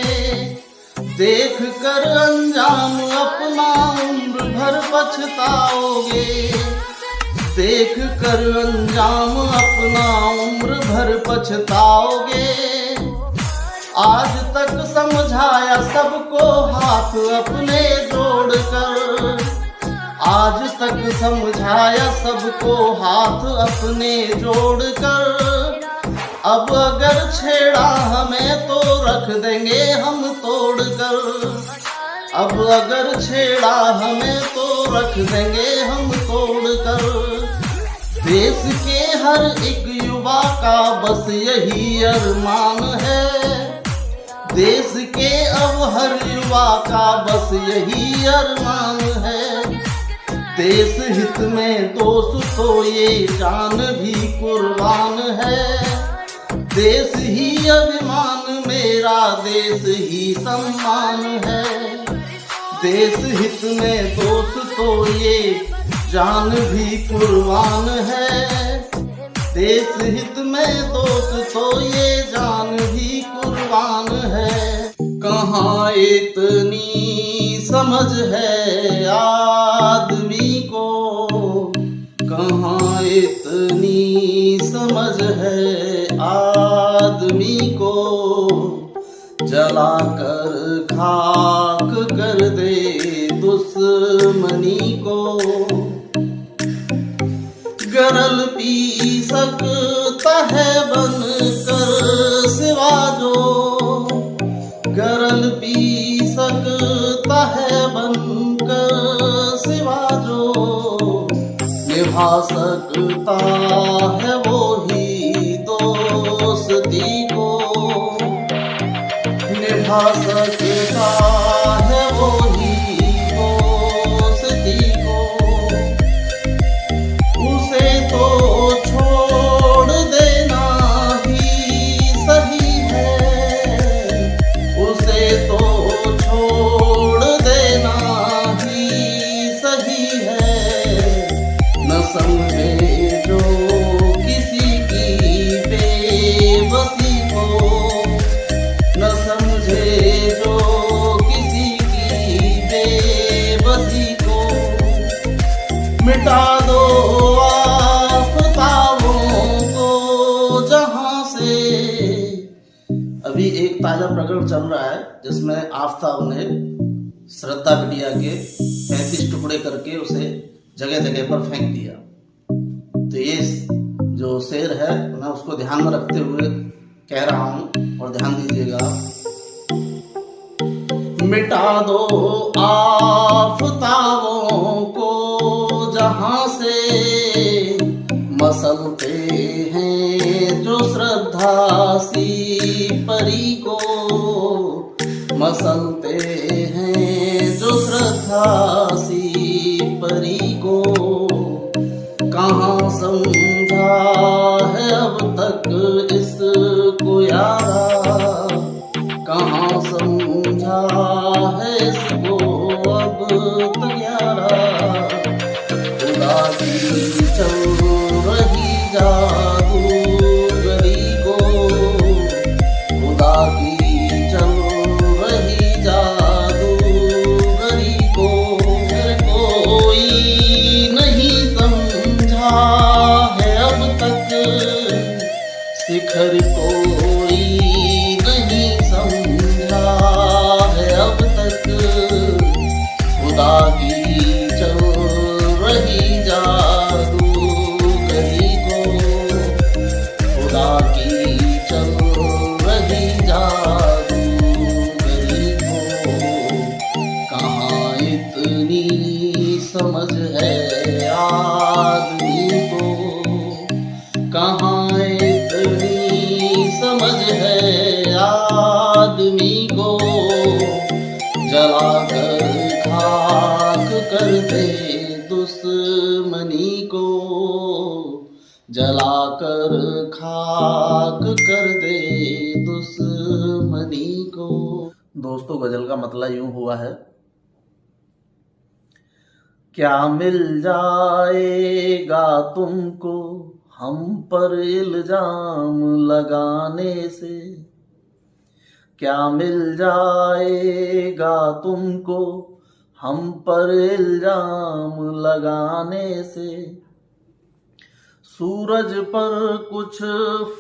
देख कर अंजाम अपना उम्र भर पछताओगे, देख कर अंजाम अपना उम्र भर पछताओगे। आज तक समझाया सबको हाथ अपने जोड़कर, आज तक समझाया सबको हाथ अपने जोड़कर। अब अगर छेड़ा हमें तो रख देंगे हम तोड़कर, अब अगर छेड़ा हमें तो रख देंगे हम तोड़कर। देश के हर एक युवा का बस यही अरमान है, देश के अब हर युवा का बस यही अरमान है। देश हित में दोस्त तो ये जान भी कुर्बान है। देश ही अभिमान मेरा, देश ही सम्मान है। देश हित में दोस्त तो ये जान भी कुर्बान है। देश हित में दोस्त तो ये जान भी कुर्बान है। कहाँ इतनी समझ है आदमी को, कहाँ इतनी समझ है आदमी को जलाकर खाक कर दे दुश्मनी को। गरल पी सकता है बनकर सिवा जो, गरल पी सकता है बनकर सिवा जो। निभा सकता है वो ही दोस्ती को, निभा सकता है वो ही दोस्ती को। उसे तो छोड़ देना ही सही है, उसे तो छोड़ देना ही सही है। न समझे जो किसी की बेबसी को, न समझे जो किसी की बेबसी को। मिटा दो आफताबों को जहां से। अभी एक ताजा प्रकरण चल रहा है जिसमें आफताब ने श्रद्धा बिटिया के 35 टुकड़े करके उसे जगह जगह पर फेंक दिया। तो ये जो शेर है मैं उसको ध्यान में रखते हुए कह रहा हूं और ध्यान दीजिएगा। मिटा दो आफताबों को जहां से, मसलते हैं जो श्रद्धा सी परी को, मसलते हैं जो श्रद्धा सी परी को। कहाँ समझा है अब तक इसको यारा, कहाँ समझा है इसको अब तक यारा। खुदा की चल रही जादूगरी को, खुदा की चल रही जादूगरी को। कोई नहीं समझा है अब तक शिखर, कोई नहीं समझा है अब तक। खुदा की चल रही जादूगरी को, खुदा की चल रही जादूगरी को। कहाँ इतनी समझ है आदमी को, कहाँ इतनी समझ है आदमी को। जलाकर खाक कर दे दुश्मनी को, जलाकर खाक कर दे दुश्मनी को। दोस्तों गजल का मतलब यूं हुआ है। क्या मिल जाएगा तुमको हम पर इल्जाम लगाने से, क्या मिल जाएगा तुमको हम पर इल्जाम लगाने से। सूरज पर कुछ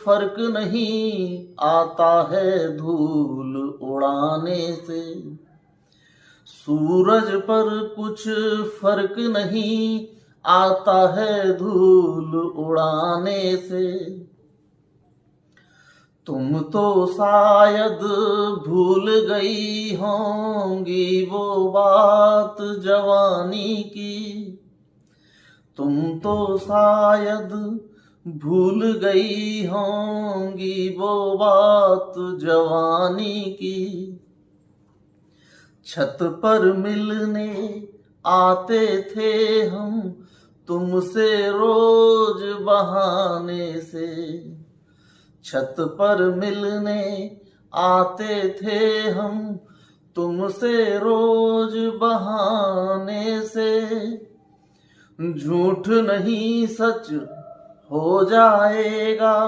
फर्क नहीं आता है धूल उड़ाने से, सूरज पर कुछ फर्क नहीं आता है धूल उड़ाने से। तुम तो शायद भूल गई होंगी वो बात जवानी की, तुम तो शायद भूल गई होंगी वो बात जवानी की। छत पर मिलने आते थे हम तुमसे रोज बहाने से, छत पर मिलने आते थे हम तुमसे रोज बहाने से। झूठ नहीं सच हो जाएगा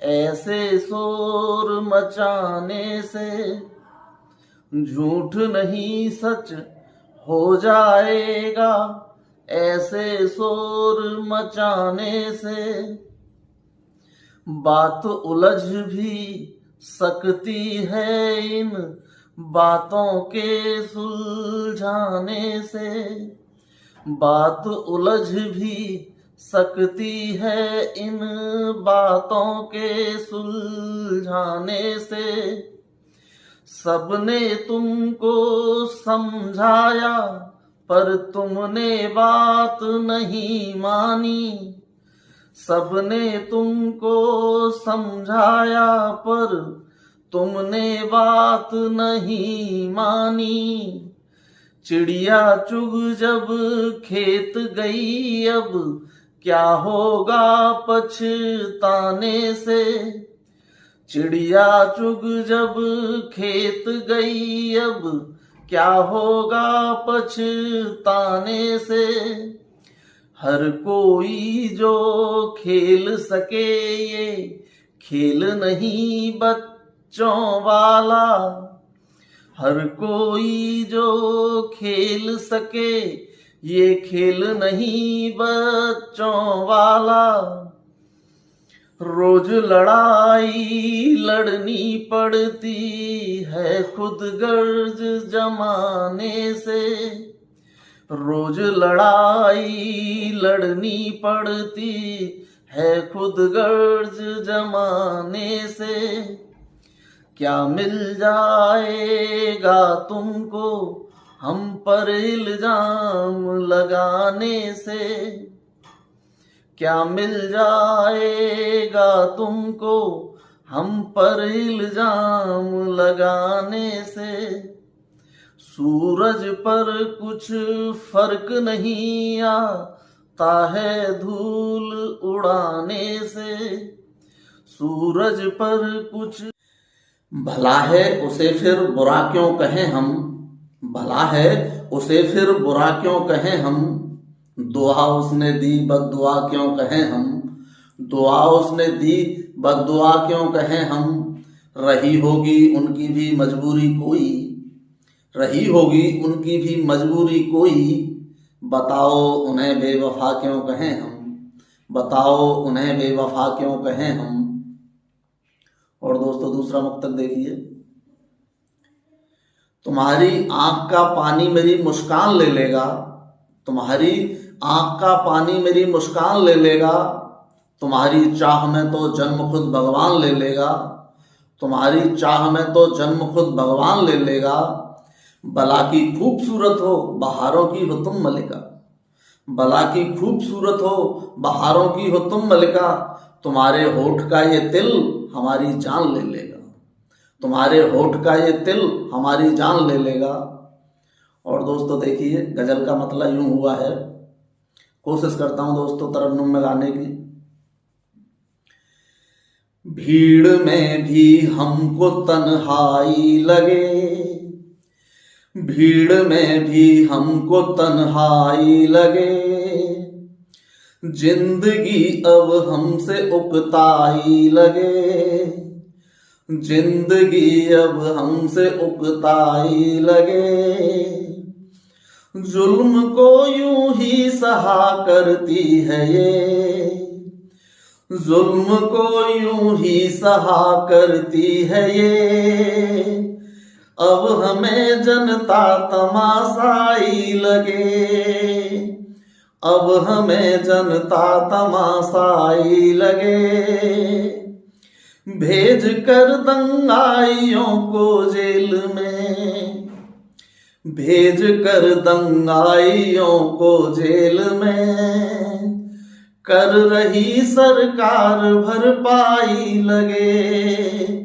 ऐसे शोर मचाने से, झूठ नहीं सच हो जाएगा ऐसे शोर मचाने से। बात उलझ भी सकती है इन बातों के सुलझाने से। बात उलझ भी सकती है इन बातों के सुलझाने से। सबने तुमको समझाया पर तुमने बात नहीं मानी। सबने तुमको समझाया पर तुमने बात नहीं मानी। चिड़िया चुग जब खेत गई अब क्या होगा पछताने से। चिड़िया चुग जब खेत गई अब क्या होगा पछताने से। हर कोई जो खेल सके ये खेल नहीं बच्चों वाला। हर कोई जो खेल सके ये खेल नहीं बच्चों वाला। रोज लड़ाई लड़नी पड़ती है खुद गर्ज जमाने से। रोज लड़ाई लड़नी पड़ती है खुद गर्ज जमाने से। क्या मिल जाएगा तुमको हम पर इल्जाम लगाने से। क्या मिल जाएगा तुमको हम पर इल्जाम लगाने से। सूरज पर कुछ फर्क नहीं आता है धूल उड़ाने से। सूरज पर कुछ भला है उसे फिर बुरा क्यों कहें हम। भला है उसे फिर बुरा क्यों कहें हम। दुआ उसने दी बद्दुआ क्यों कहें हम। दुआ उसने दी बद्दुआ क्यों कहें हम। रही होगी उनकी भी मजबूरी कोई। रही होगी उनकी भी मजबूरी कोई। बताओ उन्हें बेवफा क्यों कहें हम। बताओ उन्हें बेवफा क्यों कहें हम। और दोस्तों दूसरा मुक्तक देखिए। तुम्हारी आंख का पानी मेरी मुस्कान ले लेगा। तुम्हारी आंख का पानी मेरी मुस्कान ले लेगा। तुम्हारी चाह में तो जन्म खुद भगवान ले लेगा। तुम्हारी चाह में तो जन्म खुद भगवान ले लेगा। भला की खूबसूरत हो बहारों की हो तुम मलिका। भला की खूबसूरत हो बहारों की हो तुम मलिका। तुम्हारे होठ का ये तिल हमारी जान ले लेगा। तुम्हारे होठ का ये तिल हमारी जान ले लेगा। और दोस्तों देखिए गजल का मतलब यूं हुआ है। कोशिश करता हूं दोस्तों तरन्नुम में गाने की। भीड़ में भी हमको तन्हाई लगे। भीड़ में भी हमको तन्हाई लगे। जिंदगी अब हमसे उकताई लगे। जिंदगी अब हमसे उकताई लगे। जुल्म को यूं ही सहा करती है ये। जुल्म को यूं ही सहा करती है ये। अब हमें जनता तमाशाई लगे। अब हमें जनता तमाशाई लगे। भेज कर दंगाइयों को जेल में। भेज कर दंगाइयों को जेल में। कर रही सरकार भरपाई लगे।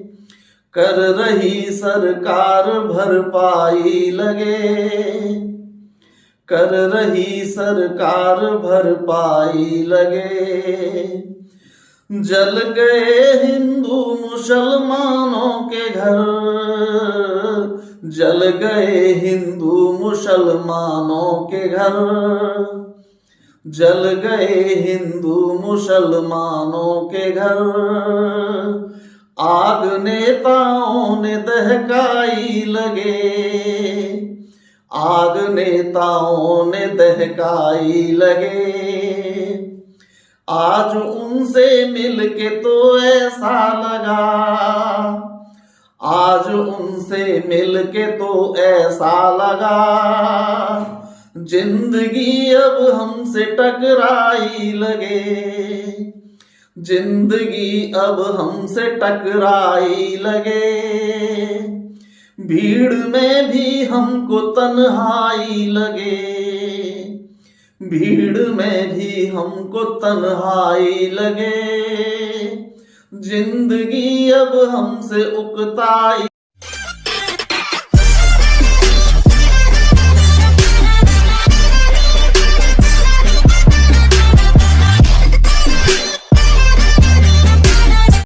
कर रही सरकार भरपाई लगे। कर रही सरकार भरपाई लगे। जल गए हिंदू मुसलमानों के घर। जल गए हिंदू मुसलमानों के घर। जल गए हिंदू मुसलमानों के घर। आग नेताओं ने दहकाई लगे। आग नेताओं ने दहकाई लगे। आज उनसे मिलके तो ऐसा लगा, आज उनसे मिलके तो ऐसा लगा, जिंदगी अब हमसे टकराई लगे, जिंदगी अब हमसे टकराई लगे। भीड़ में भी हमको तन्हाई लगे, भीड़ में भी हमको तन्हाई लगे, जिंदगी अब हमसे उकताई